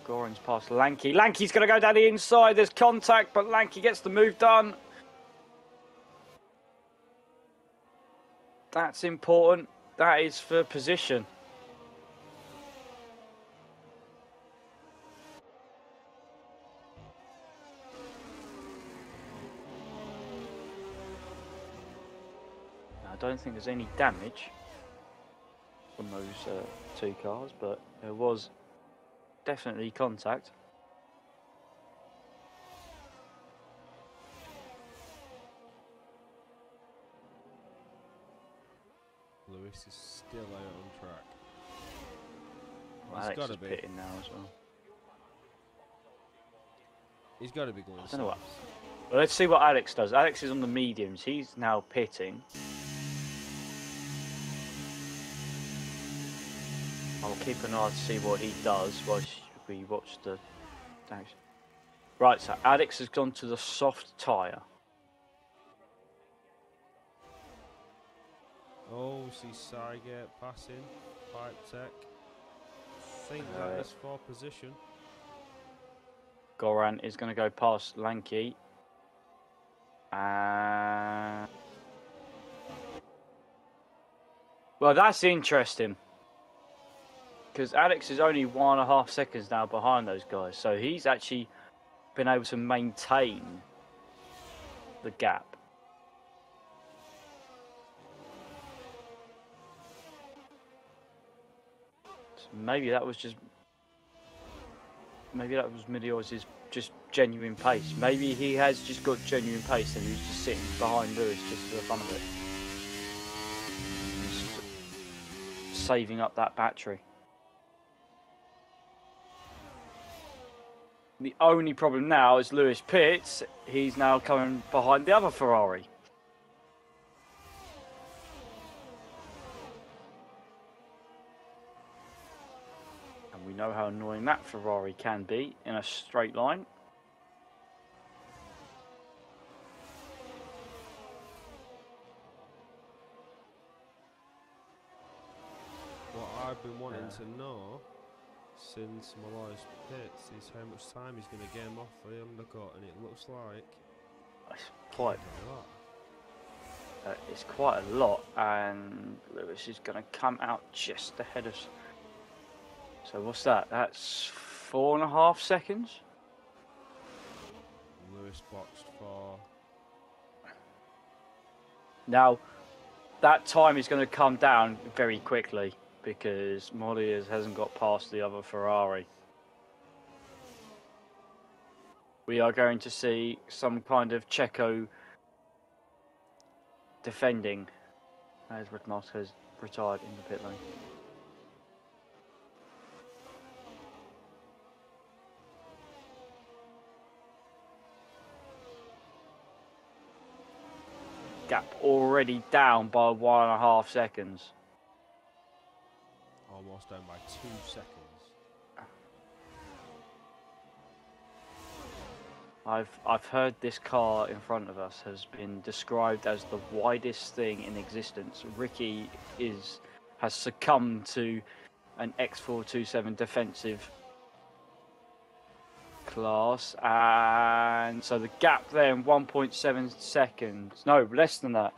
Goran's past Lanky. Lanky's going to go down the inside. There's contact, but Lanky gets the move done. That's important. That is for position. I don't think there's any damage from those two cars, but there was definitely contact. Lewis is still out on track. Well, Alex is pitting now as well. He's got to be going. I don't know what. Well, let's see what Alex does. Alex is on the mediums. He's now pitting. I'll keep an eye to see what he does while we watch the action. Right, so Alex has gone to the soft tyre. Oh, we see Sygate passing. Pipe Tech. I think that is for position. Goran is going to go past Lanky. Well, that's interesting. Because Alex is only 1.5 seconds now behind those guys. So he's actually been able to maintain the gap. So maybe that was just... Maybe that was Meteor's just genuine pace. Maybe he has just got genuine pace and he's just sitting behind Lewis just for the fun of it. Just saving up that battery. The only problem now is Lewis pits. He's now coming behind the other Ferrari. And we know how annoying that Ferrari can be in a straight line. What I've been wanting to know since Malloy's pits is how much time he's going to get him off the undercut, and it looks like it's quite a lot, and Lewis is going to come out just ahead of us. So what's that? That's 4.5 seconds. Lewis boxed for. Now that time is going to come down very quickly, because Molly hasn't got past the other Ferrari. We are going to see some kind of Checo defending as Red Mask has retired in the pit lane. Gap already down by 1.5 seconds. Almost down by 2 seconds. I've heard this car in front of us has been described as the widest thing in existence. Ricky has succumbed to an X427 defensive class, and so the gap there in 1.7 seconds. No, less than that.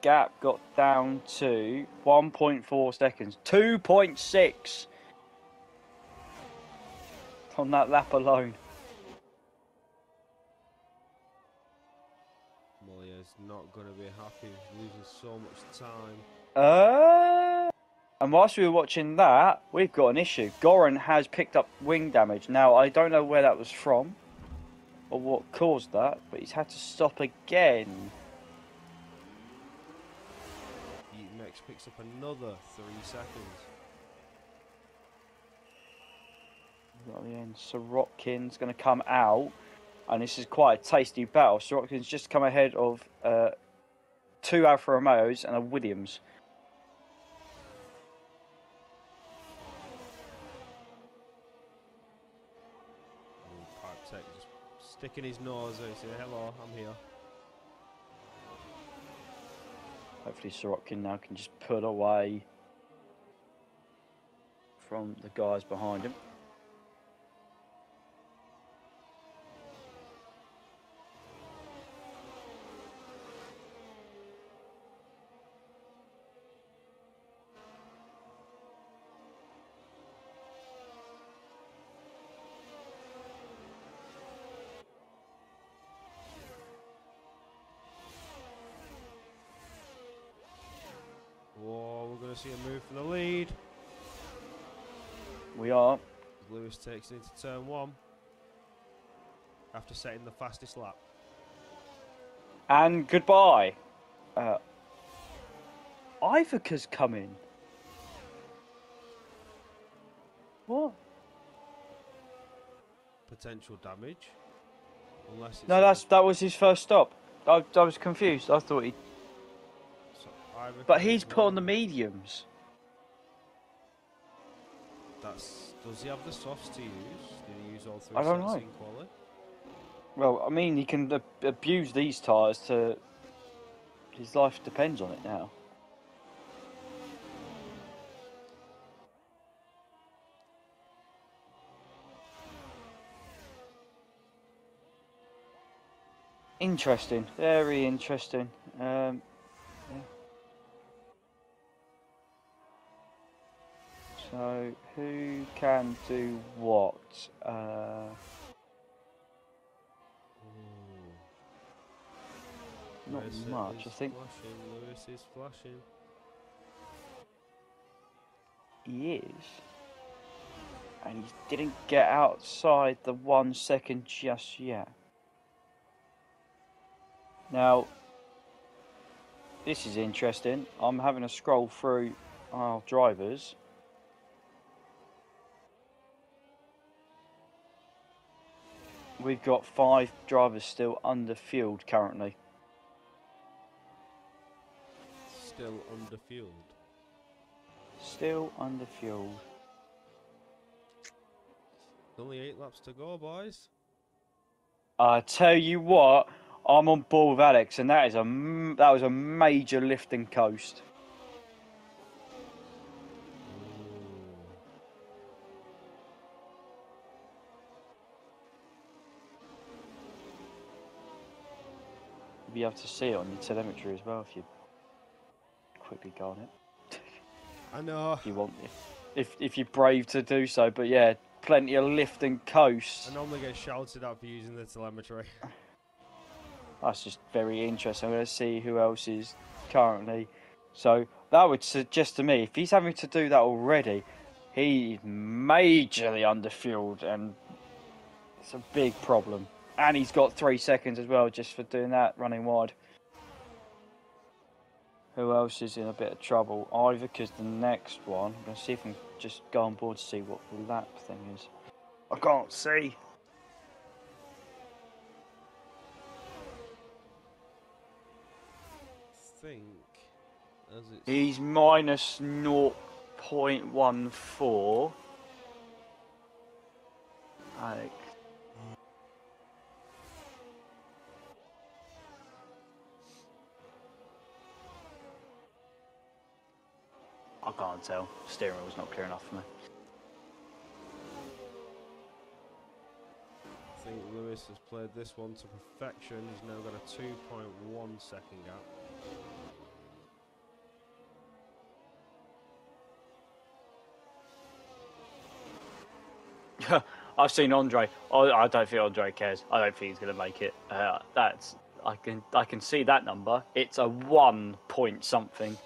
Gap got down to 1.4 seconds, 2.6 on that lap alone. Molly has not going to be happy. He's losing so much time. And whilst we were watching that, we've got an issue. Goran has picked up wing damage. Now, I don't know where that was from or what caused that, but he's had to stop again. Max picks up another 3 seconds. At the end, Sorotkin's going to come out, and this is quite a tasty battle. Sorotkin's just come ahead of 2 Alfa Romeos and a Williams. Pipe Tech just sticking his nose out, saying, hello, I'm here. Hopefully Sorotkin now can just pull away from the guys behind him. Whoa, we're going to see a move for the lead. We are. Lewis takes it into turn 1 after setting the fastest lap. And goodbye. Ivica's coming. What? Potential damage. Unless it's No, that was his first stop. I was confused. I thought he... But he's put on the mediums. Does he have the softs to use? Did he use all 3 I don't sets know. in quali? Well, I mean, he can abuse these tyres to... His life depends on it now. Interesting. Very interesting. Yeah. So, who can do what? Not much, I think. Flashing. Lewis is flashing. He is. And he didn't get outside the 1 second just yet. Now, this is interesting. I'm having a scroll through our drivers. We've got 5 drivers still underfueled currently. Still underfueled. Still underfueled. Only 8 laps to go, boys. I tell you what, I'm on board with Alex, and that was a major lift and coast. You'll be able to see it on your telemetry as well if you quickly go on it. I know. If you want, if you're brave to do so, but yeah, plenty of lift and coast. I normally get shouted at for using the telemetry. That's just very interesting. I'm going to see who else is currently. So that would suggest to me, if he's having to do that already, he's majorly underfueled, and it's a big problem. And he's got 3 seconds as well just for doing that, running wide. Who else is in a bit of trouble? Ivica's the next one. I'm going to see if I can just go on board to see what the lap thing is. I can't see. He's minus 0.14. Alex. I can't tell. Steering wheel's not clear enough for me. I think Lewis has played this one to perfection. He's now got a 2.1 second gap. I've seen Andre. I don't think Andre cares. I don't think he's going to make it. I can see that number. It's a 1 point something.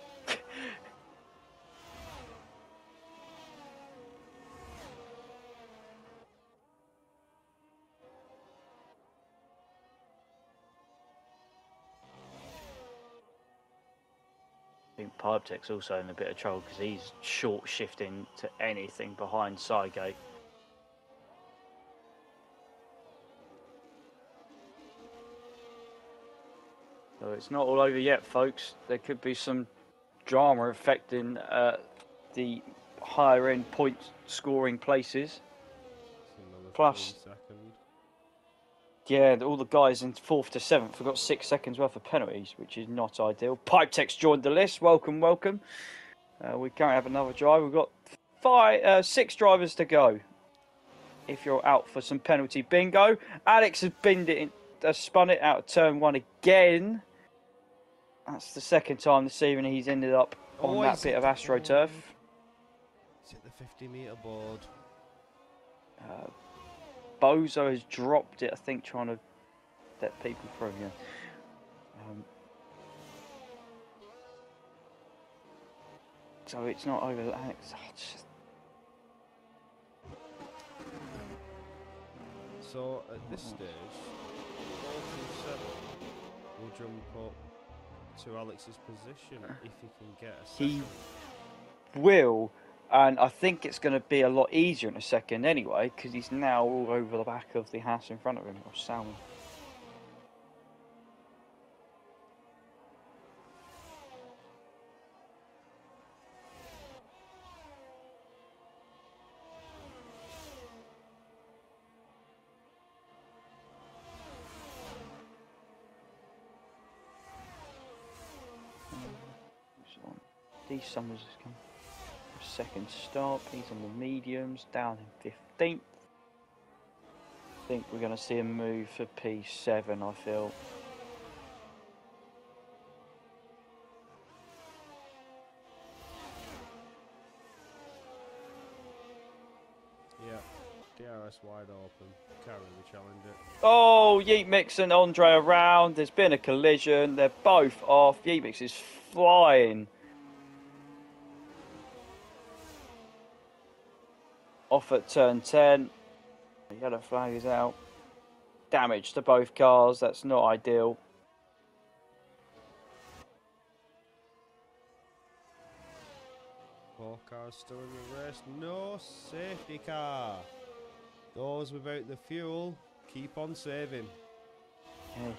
I think Pipetech's also in a bit of trouble because he's short shifting to anything behind Sidegate. So it's not all over yet, folks. There could be some drama affecting the higher end point scoring places. Plus, yeah, all the guys in 4th to 7th have got 6 seconds worth of penalties, which is not ideal. Pipetech's joined the list. Welcome, welcome. We currently have another driver. We've got 6 drivers to go. If you're out for some penalty bingo, Alex has spun it out of turn 1 again. That's the second time this evening he's ended up on that bit of AstroTurf. It's at the 50-metre board. Bozo has dropped it, I think, trying to let people through. Yeah. So it's not over. Alex. So at this stage, 427 will jump up to Alex's position if he can get a second. He will, and I think it's going to be a lot easier in a second anyway, because he's now all over the back of the house in front of him, or Salmon. D Summers has come for second stop. He's on the mediums, down in 15th. I think we're going to see a move for P7, I feel. Yeah, DRS wide open. Can't really challenge it. Oh, Yeet Mix and Andre around. There's been a collision. They're both off. Yeet Mix is flying. Off at turn 10. The yellow flag is out. Damage to both cars. That's not ideal. Four cars still in the race. No safety car. Those without the fuel, keep on saving. Okay.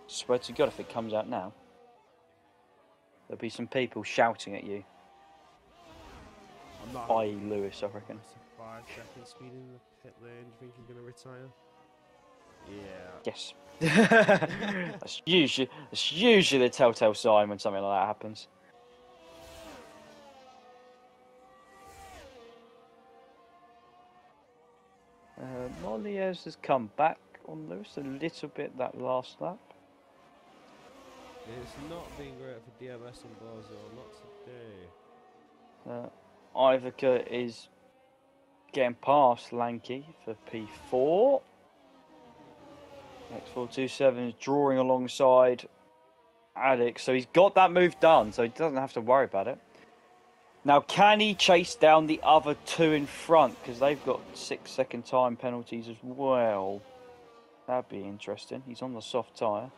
Swear to God, if it comes out now, there'll be some people shouting at you. I.e. Lewis, I reckon. 5 seconds speed in the pit lane. Do you think he's going to retire? Yeah. Yes. That's usually the telltale sign when something like that happens. Moliez has come back on Lewis a little bit that last lap. It's not been great for DMS and Bozo, not today. Ivica is getting past Lanky for P4. X427 is drawing alongside Alex, so he's got that move done, so he doesn't have to worry about it. Now, can he chase down the other two in front? Because they've got 6 second time penalties as well. That'd be interesting. He's on the soft tyre.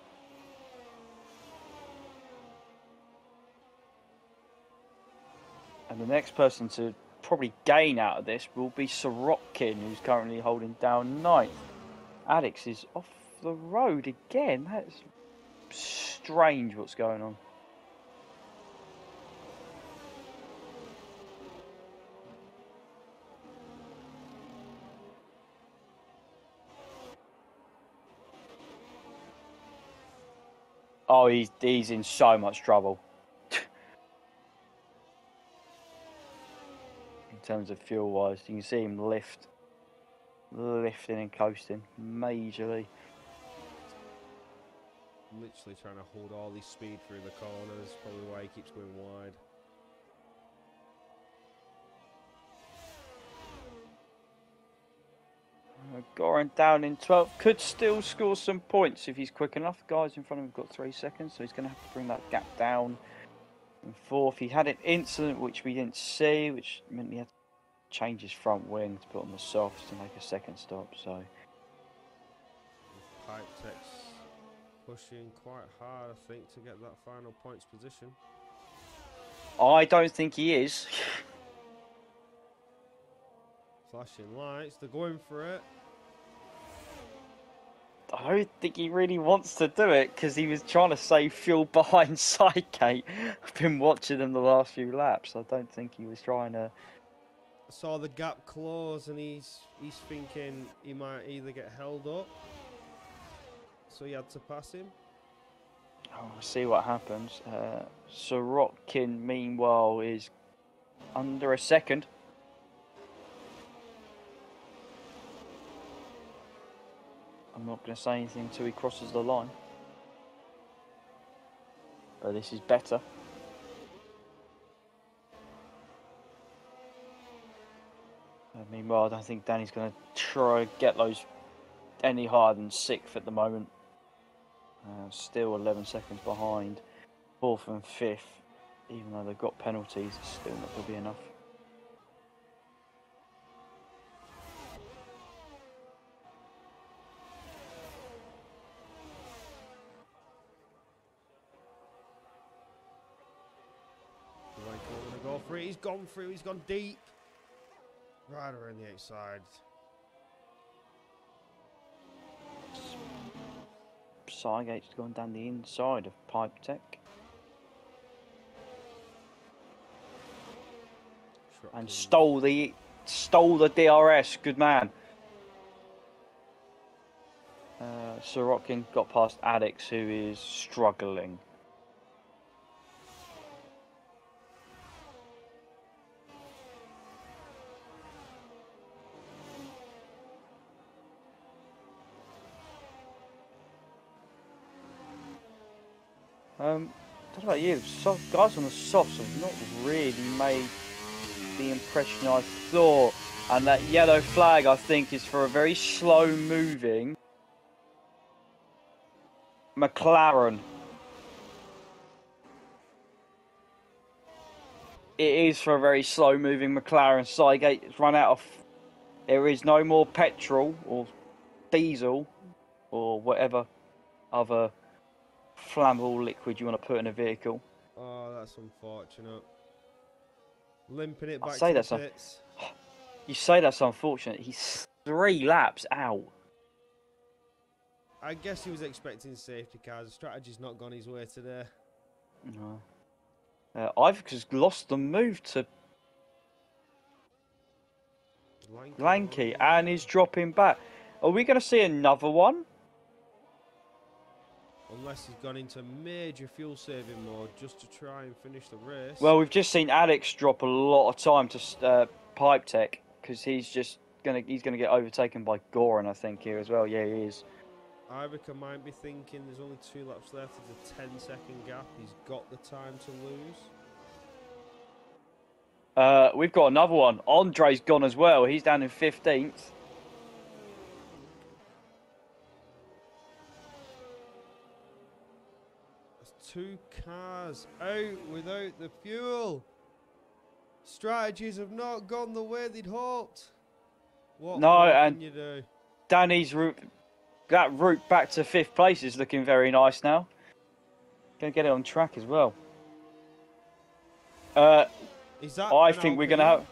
And the next person to probably gain out of this will be Sorokin, who's currently holding down 9th. Alex is off the road again. That's strange what's going on. Oh, he's in so much trouble. In terms of fuel wise, you can see him lifting and coasting majorly. Literally trying to hold all his speed through the corners, probably why he keeps going wide. Goran down in 12th. Could still score some points if he's quick enough. The guys in front of him have got 3 seconds, so he's going to have to bring that gap down. In 4th, he had an incident which we didn't see, which meant he had to change his front wing to put on the softs to make a second stop. So Pipe Tech's pushing quite hard, I think, to get that final points position. I don't think he is. Flashing lights, they're going for it. I don't think he really wants to do it because he was trying to save fuel behind Sidegate. I've been watching him the last few laps. I don't think he was trying to. Saw the gap close and he's thinking he might either get held up, so he had to pass him. Oh, we'll see what happens. Sorokin, meanwhile, is under a second. I'm not going to say anything until he crosses the line. But this is better. Meanwhile, I don't think Danny's going to try to get those any higher than 6th at the moment. Still 11 seconds behind. 4th and 5th. Even though they've got penalties, it's still not going to be enough. Go for it. He's gone through. He's gone deep. Right around the outside. Sidegate's gone down the inside of Pipe Tech. And stole the DRS. Good man. Sorokin got past Addix, who is struggling. I don't know about you, guys on the softs have not really made the impression I thought. And that yellow flag, I think, is for a very slow-moving McLaren. It is for a very slow-moving McLaren. Sidegate has run out of... There is no more petrol or diesel or whatever other flammable liquid you want to put in a vehicle. Oh, that's unfortunate. Limping it I back say to that's the pits. You say that's unfortunate. He's 3 laps out. I guess he was expecting safety cars. The strategy's not gone his way today. No. I've just lost the move to Lanky and he's dropping back. Are we going to see another one? Unless he's gone into major fuel saving mode just to try and finish the race. Well, we've just seen Alex drop a lot of time to Pipe Tech because he's gonna get overtaken by Goran, I think, here as well. Yeah, he is. Ivica might be thinking there's only 2 laps left. There's a 10-second gap. He's got the time to lose. We've got another one. Andre's gone as well. He's down in 15th. There's 2 cars out without the fuel. Strategies have not gone the way they'd hoped. What more can you do? Danny's route back to 5th place is looking very nice now. Gonna get it on track as well. Is that I think we're gonna have.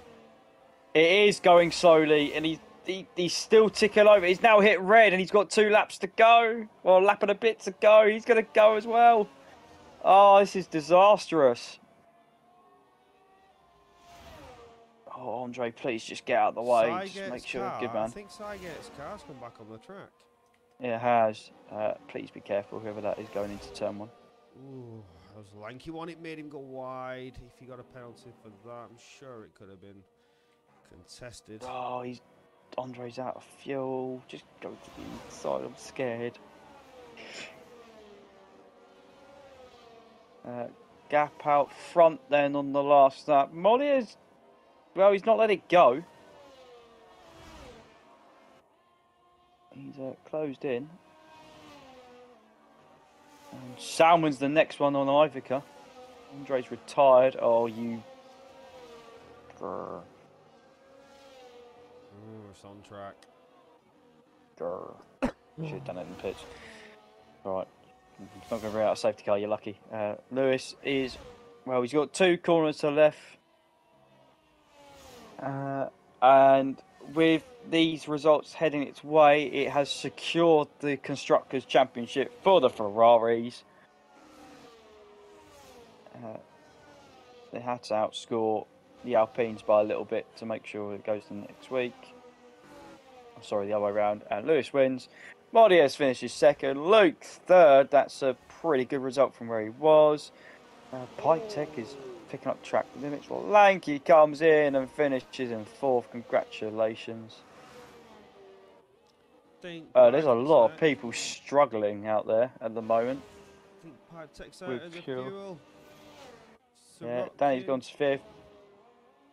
It is going slowly, and he's still ticking over. He's now hit red, and he's got 2 laps to go. Well, a lap and a bit to go. He's gonna go as well. Oh, this is disastrous. Oh, Andre, please just get out of the way. Just make sure, good man. I think Sidegate's car's come back on the track. It has. Please be careful, whoever that is going into turn 1. Ooh, that was a lanky one. It made him go wide. If he got a penalty for that, I'm sure it could have been contested. Oh, Andre's out of fuel. Just go to the inside. I'm scared. Gap out front then on the last lap. Well, he's not let it go. He's closed in. And Salmon's the next one on Ivica. Andre's retired. Oh, you. Grr. Ooh, it's on track. Grr. Should have done it in the pitch. Alright. It's not going to be out of safety car, you're lucky. Lewis is. Well, he's got 2 corners to the left. And with these results heading its way, it has secured the Constructors' Championship for the Ferraris. They had to outscore the Alpines by a little bit to make sure it goes to next week. I'm sorry, the other way around. And Lewis wins. Mardiez finishes 2nd. Luke 3rd. That's a pretty good result from where he was. Pipe Tech is picking up track limits. Well, Lanky comes in and finishes in 4th. Congratulations. There's a lot of people struggling out there at the moment. I think Pipe Tech's out of the fuel. Yeah, Danny's gone to 5th.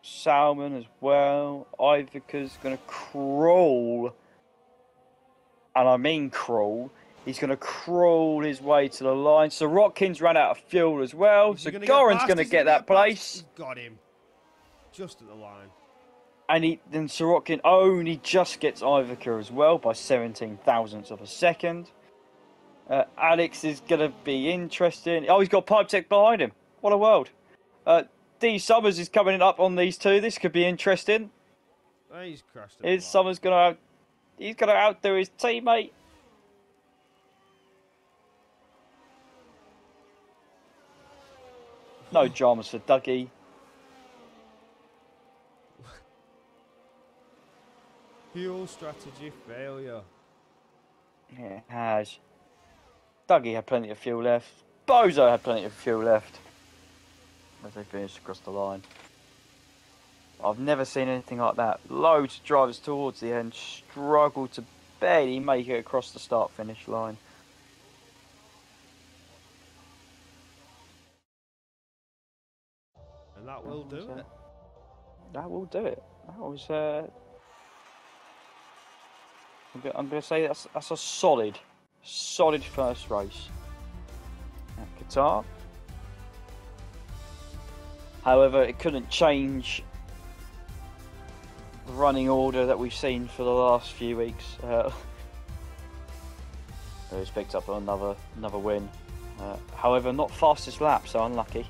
Salmon as well. Ivica's going to crawl. And I mean crawl. He's going to crawl his way to the line. So Rotkins ran out of fuel as well. So Goran's going to get that place. He's got him. Just at the line. And then Sirotkin only just gets Ivica as well by 17 thousandths of a second. Alex is going to be interesting. Oh, he's got Pipe Tech behind him. What a world. D Summers is coming up on these 2. This could be interesting. He's crashed. Summers he's going to outdo his teammate. No dramas for Dougie. Fuel strategy failure. Yeah, it has. Dougie had plenty of fuel left. Bozo had plenty of fuel left. As they finished across the line. I've never seen anything like that. Loads of drivers towards the end struggle to barely make it across the start-finish line. And that will do it. That will do it. That was. I'm going to say that's a solid first race at Qatar. However, it couldn't change the running order that we've seen for the last few weeks. He's picked up another win. However, not fastest lap, so unlucky.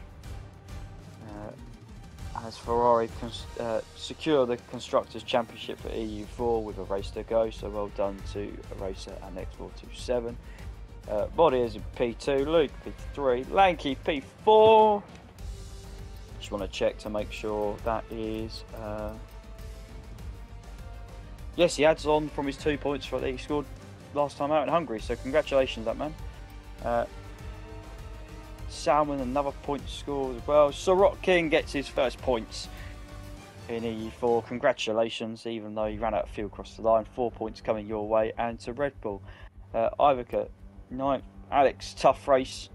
As Ferrari secure the Constructors' Championship for EU4 with a race to go, so well done to Racer and X427. Body is in P2, Luke P3, Lanky P4. Just want to check to make sure that is. Yes, he adds on from his 2 points that he scored last time out in Hungary, so congratulations, that man. Salmon, another point scored as well. Sorot King gets his first points in EU4. Congratulations, even though he ran out of fuel across the line. 4 points coming your way. And to Red Bull, Ivica, 9th. Alex, tough race.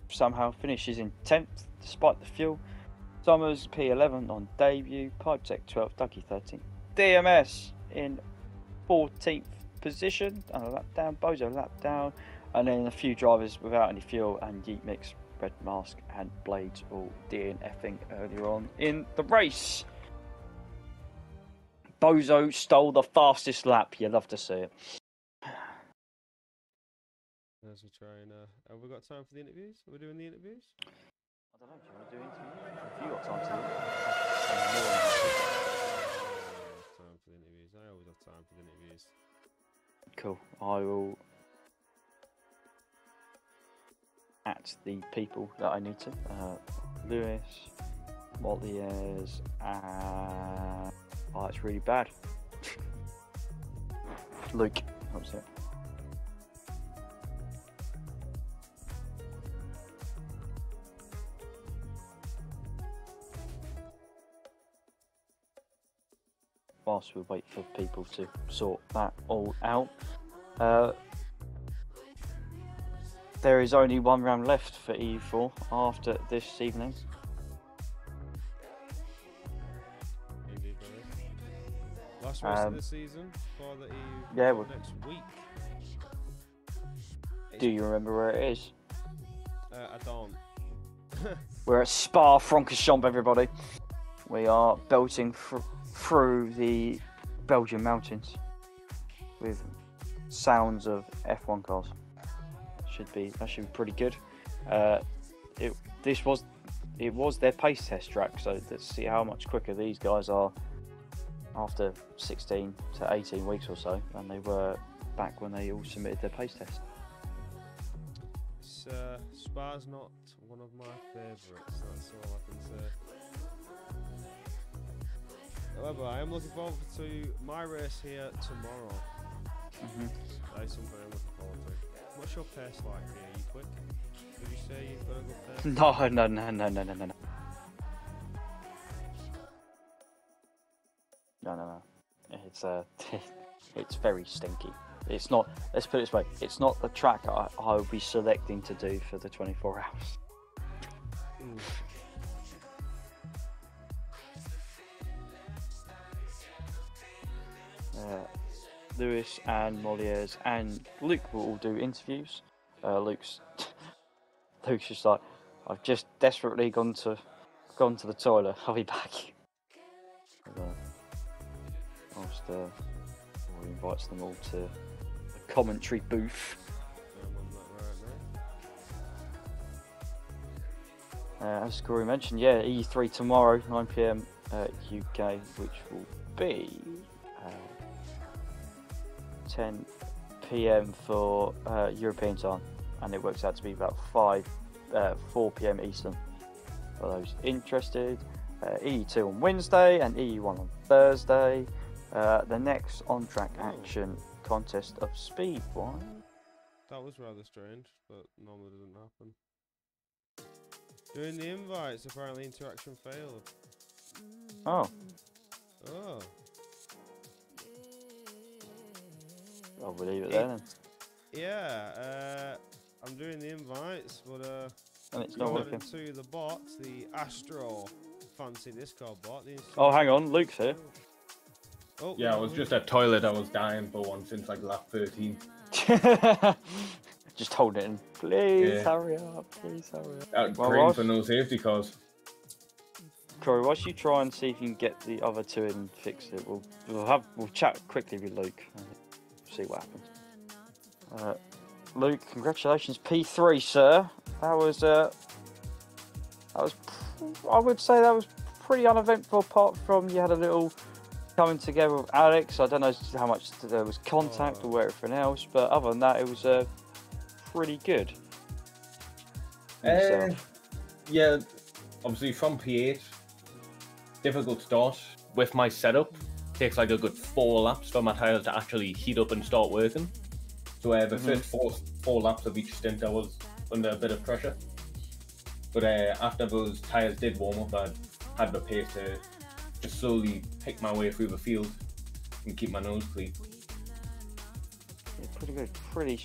Somehow finishes in 10th despite the fuel. Summers, P11 on debut. Pipe Tech 12th. Dougie 13th. DMS in 14th position. And a lap down. Bozo lap down. And then a few drivers without any fuel, and Yeet Mix, Red Mask and Blades all DNFing earlier on in the race. Bozo stole the fastest lap. You love to see it. As we try and have we got time for the interviews? Are we doing the interviews? I don't know, do you want to do interviews? If you got time to do it. Time for the interviews. I always have time for the interviews. Cool. I will at the people that I need to. Lewis, Molliers, and oh, it's really bad. Luke, that's it. Whilst we wait for people to sort that all out. There is only one round left for EU4 after this evening. Last race of the season for the EU Yeah, next week. Do you remember where it is? I don't. We're at Spa-Francorchamps, everybody. We are belting through the Belgian mountains with sounds of F1 cars. That should be pretty good. It was their pace test track, so let's see how much quicker these guys are after 16 to 18 weeks or so than they were back when they all submitted their pace test. Spa's not one of my favourites, that's all I can say. However, I am looking forward to my race here tomorrow. That is something I'm looking forward to. What's your pace like here? Are you quick? Did you say you've got a good pace? No. It's very stinky. It's not. Let's put it this way. It's not the track I will be selecting to do for the 24 hours. Lewis and Molliers and Luke will all do interviews. Luke's just like, I've just desperately gone to the toilet. I'll be back. He invites them all to the commentary booth. As Corey mentioned, EU3 tomorrow, 9 PM UK, which will be 10 PM for European time, and it works out to be about 4 PM Eastern. For those interested, EU2 on Wednesday and EU1 on Thursday. The next on-track action contest of speed one. That was rather strange, but normally doesn't happen. During the invites, apparently interaction failed. Oh. I'll believe it then. Yeah, I'm doing the invites, but and it's not working. To the bot, the Astro fancy Discord bot. Oh, hang on, Luke's here. Oh, yeah, I was just at toilet. I was dying for one since like lap 13. Just hold it in. Please hurry up. Please hurry up. Praying for no safety cars. Corey, whilst you try and see if you can get the other two and fix it, we'll chat quickly with Luke and see what happens. Luke, congratulations, P3, sir. That was I would say that was pretty uneventful. Apart from you had a little coming together with Alex. I don't know how much there was contact or everything else, but other than that, it was pretty good. Yeah, obviously from P8, difficult start with my setup. Takes like a good 4 laps for my tyres to actually heat up and start working. So the first four laps of each stint, I was under a bit of pressure. But after those tyres did warm up, I had the pace to just slowly pick my way through the field and keep my nose clean. Yeah, pretty good, pretty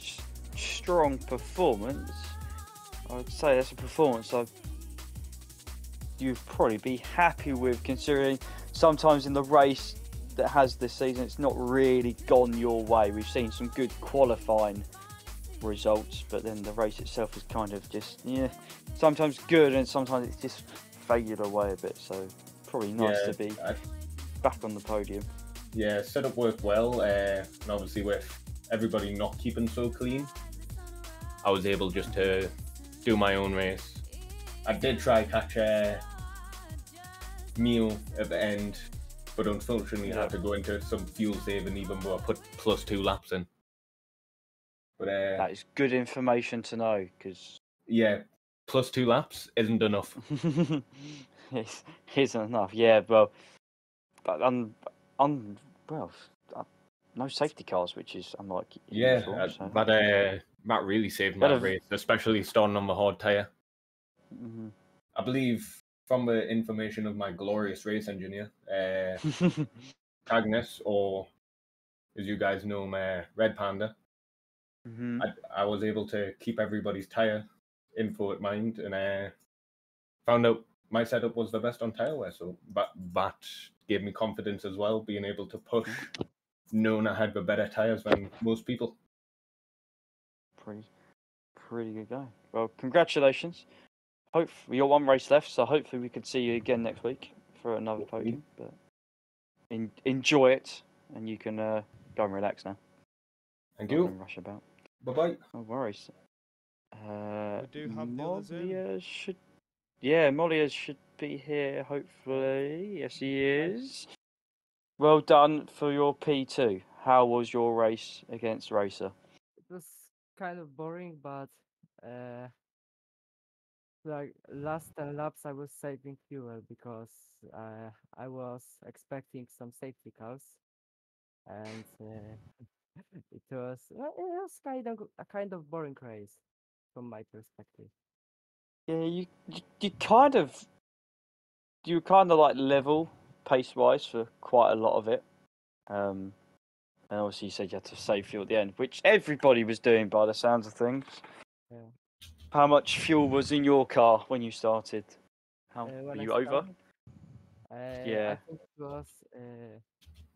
strong performance. I would say that's a performance you'd probably be happy with, considering sometimes in the race that has this season, it's not really gone your way. We've seen some good qualifying results, but then the race itself is kind of just, sometimes good and sometimes it's just faded away a bit. So probably nice to be back on the podium. Yeah, setup worked well, and obviously with everybody not keeping so clean, I was able just to do my own race. I did try catch a meal at the end, but unfortunately I had to go into some fuel saving even though I put +2 laps in. But that is good information to know, because +2 laps isn't enough. It isn't enough. Yeah, well, but no safety cars, which is unlike usual. But that really saved my race, especially starting on the hard tyre. I believe from the information of my glorious race engineer, Agnes, or as you guys know him, Red Panda, I was able to keep everybody's tyre info at mind and found out my setup was the best on tailwear, so that gave me confidence as well, being able to push, knowing I had the better tires than most people. Pretty good going. Well, congratulations. Hopefully, you got one race left, so hopefully we can see you again next week for another podium. But enjoy it, and you can go and relax now. Thank you. Rush about. Bye-bye. No worries. We do have the others in. Mollier should be here, hopefully. Yes, he is. Well done for your P2. How was your race against Racer? It was kind of boring, but like last 10 laps I was saving fuel because I was expecting some safety cars, and it was kind of boring race from my perspective. Yeah, you were kind of like level pace wise for quite a lot of it. And obviously you said you had to save fuel at the end, which everybody was doing by the sounds of things. Yeah. How much fuel was in your car when you started? Were When you I over? started, Yeah. I think it was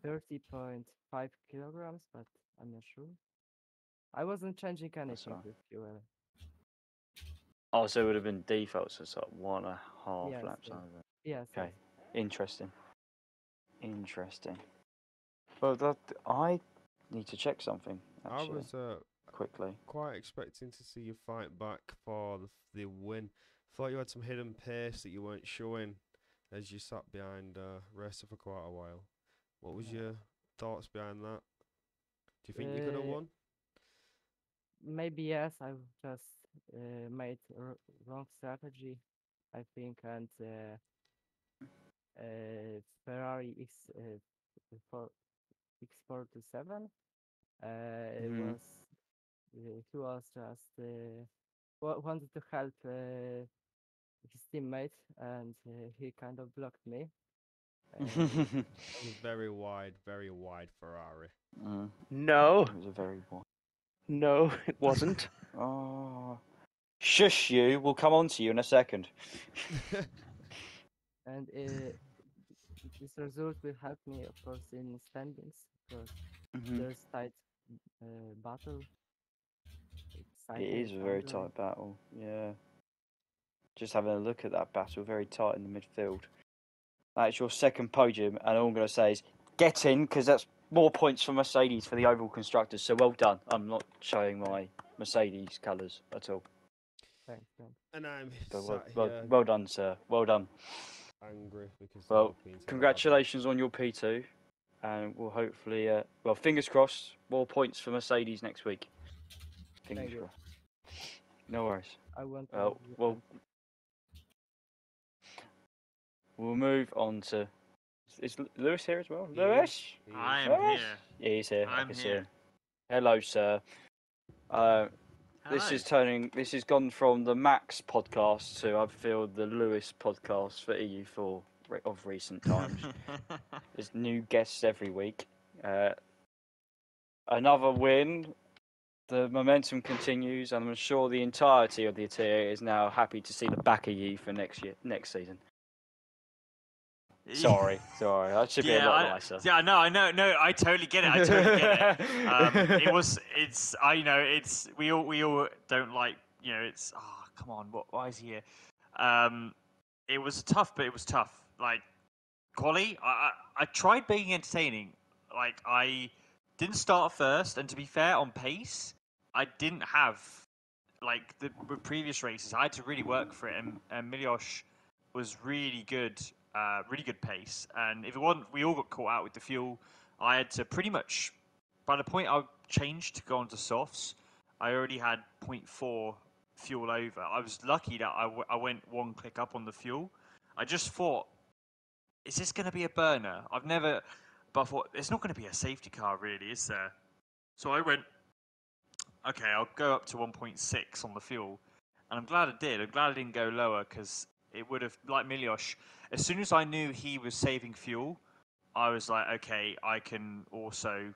30.5 kilograms, but I'm not sure. I wasn't changing anything right. with fuel. Oh, so it would have been default, so it's like 1.5 Yes, laps yes. over. Yes. Okay, interesting. Well, I need to check something, actually, I was quickly. quite expecting to see you fight back for the win. Thought you had some hidden pace that you weren't showing as you sat behind Racer for quite a while. What was your thoughts behind that? Do you think you could have won? Maybe yes. I've just made wrong strategy, I think, and Ferrari X4 X427. It was he was just wanted to help his teammate, and he kind of blocked me. It was very wide Ferrari. No, It was a very wide. no, it wasn't. Oh, shush you! We'll come on to you in a second. And this result will help me, of course, in standings, because there's tight battle. It is a very tight battle. Yeah. Just having a look at that battle, very tight in the midfield. That's your second podium, and all I'm going to say is get in, because that's more points for Mercedes for the overall constructors. So well done. I'm not showing my Mercedes colours at all. Thanks. And I'm well done, sir. Well done. Angry because congratulations on your P2, and we'll hopefully, fingers crossed, more points for Mercedes next week. Fingers crossed. No worries. I want. We'll move on to. Is Lewis here as well? Lewis? I am here. Yeah, he's here. I'm I can here. see him. Hello, sir. This has gone from the Max podcast to, I feel, the Lewis podcast for EU4 of recent times. There's new guests every week. Another win. The momentum continues, and I'm sure the entirety of the ATIA is now happy to see the back of you for next season. Sorry, I should be a lot nicer. Yeah, no, I know, no, I totally get it. We all don't like, it's, come on, why is he here? It was tough, but it was tough. Like, quali, I tried being entertaining. Like, I didn't start first, and to be fair, on pace, I didn't have, like, the previous races. I had to really work for it, and Miliosh was really good pace. And if it wasn't, we all got caught out with the fuel. I had to pretty much, by the point I changed to go onto softs, I already had 0.4 fuel over. I was lucky that I went one click up on the fuel. I just thought, is this going to be a burner? But I thought, it's not going to be a safety car, really, is there? So I went, okay, I'll go up to 1.6 on the fuel. And I'm glad I did. I'm glad I didn't go lower, because it would have, like Miliosh, as soon as I knew he was saving fuel, I was like, okay, I can also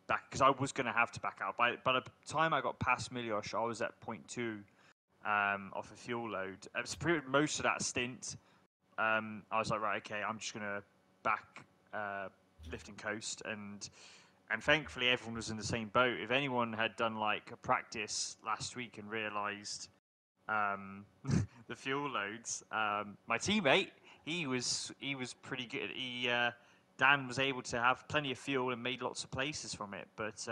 back, because I was going to have to back out. By the time I got past Miliosh, I was at 0.2 off a fuel load. So pretty much most of that stint, I was like, right, okay, I'm just gonna back lift and coast, and thankfully everyone was in the same boat. If anyone had done like a practice last week and realised the fuel loads, my teammate, he was pretty good. Dan was able to have plenty of fuel and made lots of places from it, but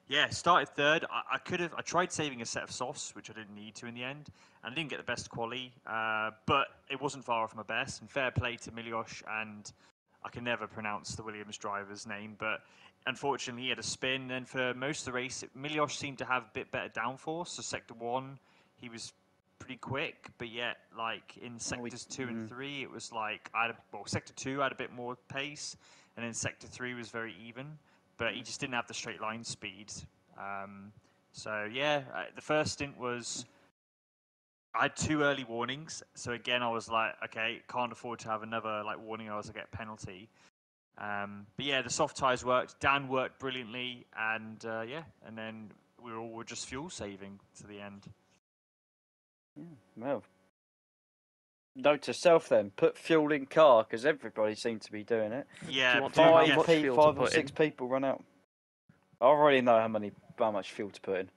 yeah, started third. I tried saving a set of softs, which I didn't need to in the end, and I didn't get the best quali, but it wasn't far off my best. And fair play to Miliosh, and I can never pronounce the Williams driver's name, but unfortunately he had a spin. And for most of the race, Miliosh seemed to have a bit better downforce. So sector 1, he was pretty quick, but yet like in sectors 2 and 3, it was like sector 2 had a bit more pace, and then sector 3 was very even. But he just didn't have the straight line speed. So yeah, the first stint was, I had 2 early warnings. So again, I was like, okay, can't afford to have another like warning, or else I get a penalty. But yeah, the soft tyres worked. Dan worked brilliantly, and yeah, and then we were just fuel saving to the end. Yeah, well, note to self then: put fuel in car, because everybody seemed to be doing it. Yeah, Do you want to know how much fuel to 5 or put 6 in? people run out. I already know how much fuel to put in.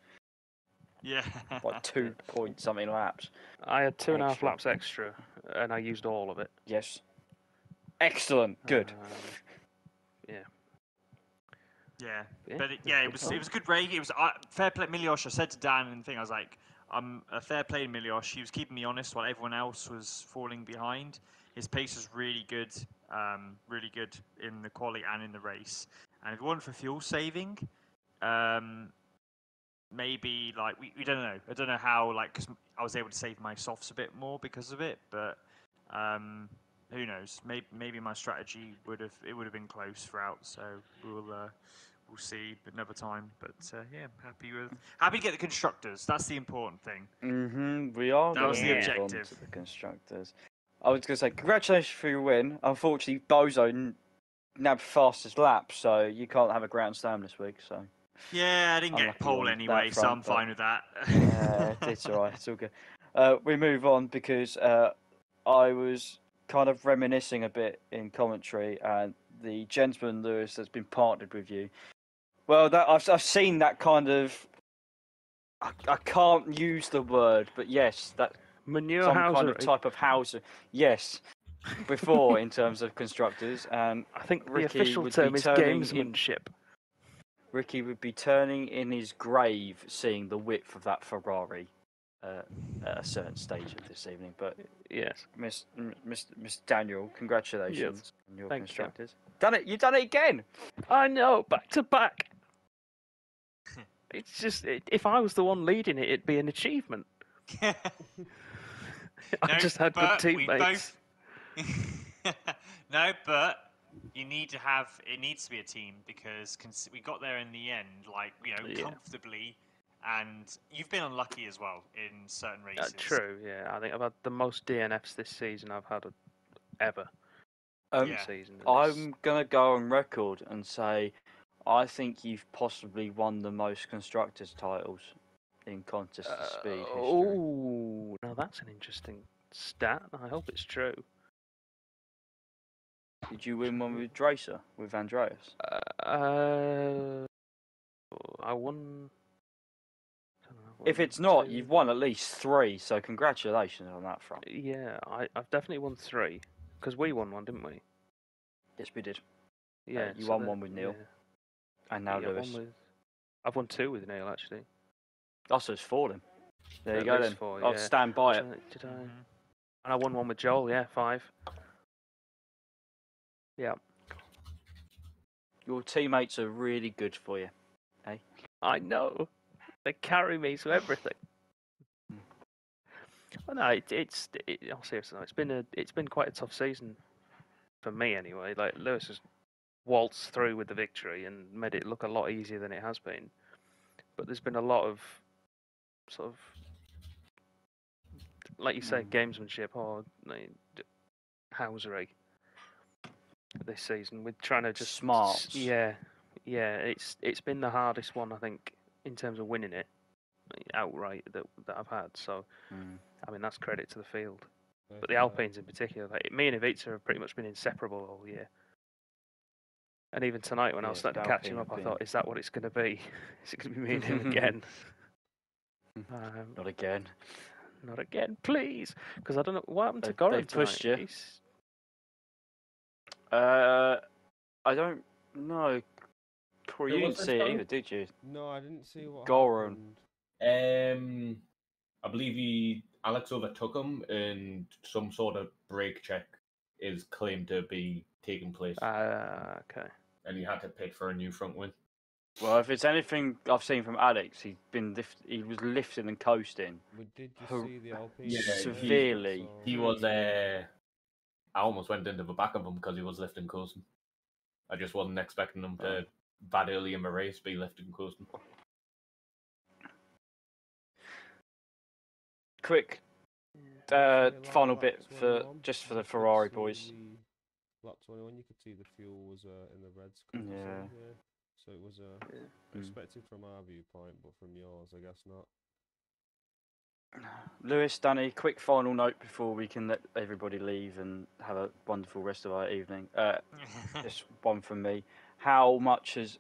yeah. Like 2 point something laps. I had 2.5 Extra. laps extra, and I used all of it. Yes. Excellent. Good. Yeah. Yeah, Yeah, but it's it good was fun. it was a good race. It was fair play, Miliosh. I said to Dan and thing, I was like, I'm a fair play to Miliosh. He was keeping me honest while everyone else was falling behind. His pace was really good in the quali and in the race. And if it wasn't for fuel saving, maybe like we don't know. I don't know how, like, because I was able to save my softs a bit more because of it, but who knows? Maybe my strategy would have been close throughout. So we'll see another time. But yeah, happy to get the constructors. That's the important thing. We are That going was to the move on objective. to the constructors. I was going to say, congratulations for your win. Unfortunately, Bozo nabbed fastest lap, so you can't have a grand slam this week. So Yeah, I didn't get Unlucky pole on anyway, that so front, I'm but- fine with that. it's all right. It's all good. We move on because I was kind of reminiscing a bit in commentary, and the gentleman Lewis has been partnered with you. Well, I've seen that kind of. I can't use the word, but yes, that Manure some kind of housery. type of houser. Yes, before in terms of constructors, and I think the Ricky official would term be is turning in- gamesmanship. Ricky would be turning in his grave seeing the width of that Ferrari at a certain stage of this evening. But Yes. Miss Daniel, congratulations on your Thank you. constructors. Done it! You've done it again. I know, back to back. It's just, if I was the one leading it, it'd be an achievement. I just had good but we teammates. No, but you need to have. It needs to be a team because we got there in the end, like Yeah. comfortably. And you've been unlucky as well in certain races. True, yeah. I think I've had the most DNFs this season I've had ever. Yeah. Season. and it's- I'm gonna go on record and say, I think you've possibly won the most constructors titles in contest of speed history. Oh, now that's an interesting stat. I hope it's true. Did you win one with Dracer, with Andreas? I won. I don't know, If one, it's not, two- you've won at least 3, so congratulations on that front. Yeah, I've definitely won 3 because we won one, didn't we? Yes, we did. Yeah, you so won that- one with Neil. yeah. And now Yeah, Lewis. I've won 2 with Neil actually. Also, it's 4 then. There you At go least then. 4, I'll yeah. stand by it. Did I? Mhm. And I won one with Joel. Yeah, 5. Yeah, Your teammates are really good for you. I know. They carry me to everything. Well, no, I'll seriously, it's been quite a tough season for me anyway. Like Lewis has waltzed through with the victory and made it look a lot easier than it has been. But there's been a lot of sort of, like you say, gamesmanship or housery this season. We're trying to just Smarts. Yeah. It's been the hardest one I think in terms of winning it. outright that I've had. So, I mean, that's credit to the field. But the Yeah. Alpines in particular, like, me and Ivica have pretty much been inseparable all year. And even tonight, when I was Yeah, starting to the catch him Alpine up, I have thought, is that what it's going to be? Is it going to be me and him again? Not again. Not again, please. Because I don't know what happened to They've Goran pushed tonight. you. He's... I don't know. Corey, Who you was didn't this, see it Danny? either, did you? No, I didn't see what Goran. happened. I believe Alex overtook him, and some sort of brake check is claimed to be taking place, Okay. and he had to pit for a new front wing. Well, if it's anything I've seen from Alex, he was lifting and coasting. But did you Hor- see the Alpine? Yeah, severely. He was. I almost went into the back of him because he was lifting coasting. I just wasn't expecting him to that early in the race be lifting coasting. Quick Actually, like final lap bit for 21, just for the you could Ferrari see boys. Lap 21, you could see the fuel was in the reds. Yeah. So it was Mm. expected from our viewpoint, but from yours, I guess not. Lewis, Danny, quick final note before we can let everybody leave and have a wonderful rest of our evening. Just one from me. How much has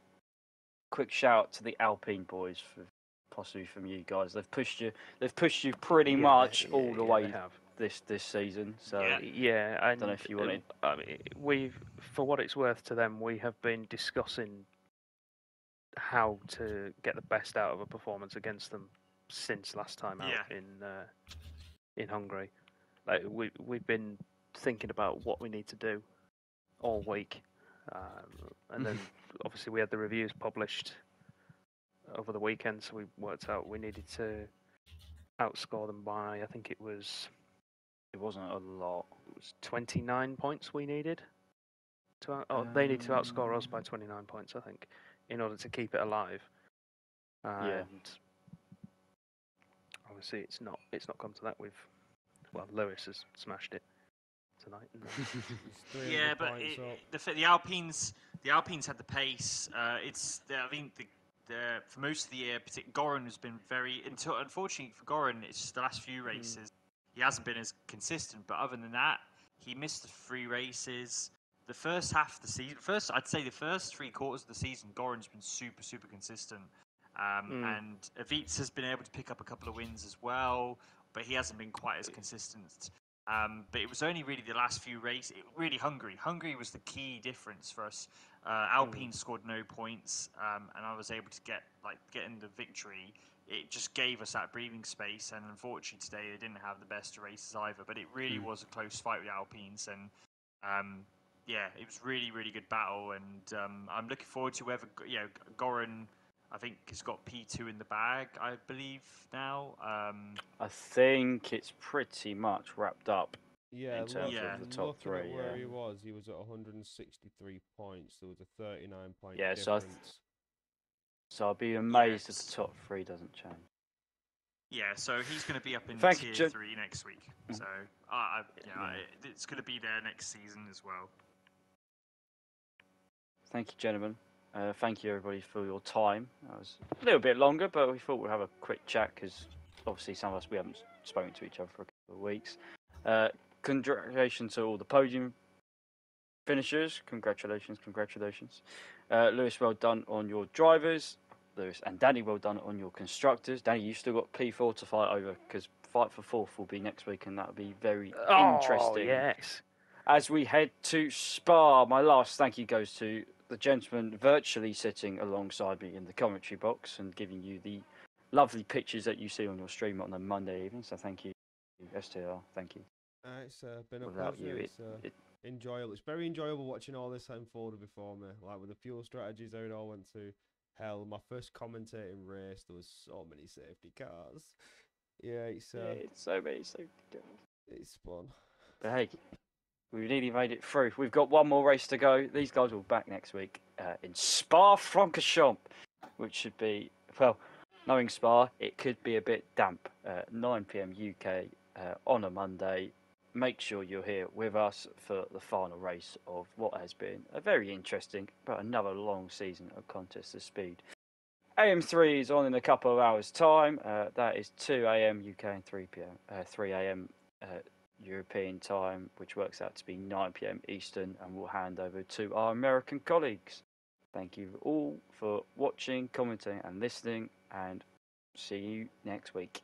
quick shout out to the Alpine boys for possibly from you guys? They've pushed you pretty much all the way They have. this season. So Yeah, I and don't know if you wanted. I mean, for what it's worth to them, we have been discussing how to get the best out of a performance against them since last time out in Hungary. Like we've been thinking about what we need to do all week, and then obviously we had the reviews published over the weekend, so we worked out we needed to outscore them by, I think it was It wasn't a lot. 29 points we needed. They need to outscore us by 29 points, I think, in order to keep it alive. And obviously it's not come to that. Lewis has smashed it tonight. Yeah, but the Alpines had the pace. I think for most of the year, Goran has been very. Unfortunately for Goran, it's just the last few races he hasn't been as consistent. But other than that, he missed the 3 races. The first half of the season, I'd say the first 3 quarters of the season, Goran's been super, super consistent. And Ivica has been able to pick up a couple of wins as well, but he hasn't been quite as consistent. But it was only really the last few races. Really, Hungary was the key difference for us. Alpine scored no points, and I was able to get in the victory. It just gave us that breathing space, and unfortunately today they didn't have the best races either. But it really was a close fight with the Alpines, and it was really, really good battle. And I'm looking forward to whether Goran, I think, has got P2 in the bag, I believe now. I think it's pretty much wrapped up. Yeah, in terms of the top 3. At where he was at 163 points. There was a 39 point Yeah, difference. So I'll be amazed if the top 3 doesn't change. Yeah, so he's going to be up in Thank tier you, 3 next week. So it's going to be there next season as well. Thank you, gentlemen. Thank you, everybody, for your time. That was a little bit longer, but we thought we'd have a quick chat because obviously some of us, we haven't spoken to each other for a couple of weeks. Congratulations to all the podium finishers. Congratulations. Lewis, well done on your drivers. Lewis and Danny, well done on your constructors. Danny, you've still got P4 to fight over because fight for 4th will be next week, and that'll be very interesting. Yes. As we head to Spa, my last thank you goes to the gentleman virtually sitting alongside me in the commentary box and giving you the lovely pictures that you see on your stream on a Monday evening. So thank you, STR. Thank you. It's been a Without pleasure. you, It's enjoyable. It's very enjoyable watching all this unfolded before me. Like with the fuel strategies, how it all went to hell. My first commentating race, there was so many safety cars. Yeah, it's so many safety cars. It's fun. But hey, we've nearly made it through. We've got one more race to go. These guys will be back next week in Spa-Francorchamps, which should be, well, knowing Spa, it could be a bit damp. 9 p.m. UK on a Monday. Make sure you're here with us for the final race of what has been a very interesting, but another long season of Contest of Speed. AM3 is on in a couple of hours' time. That is 2 a.m. UK and 3 p.m. 3 a.m. European time, which works out to be 9 p.m. Eastern, and we'll hand over to our American colleagues. Thank you all for watching, commenting, and listening, and see you next week.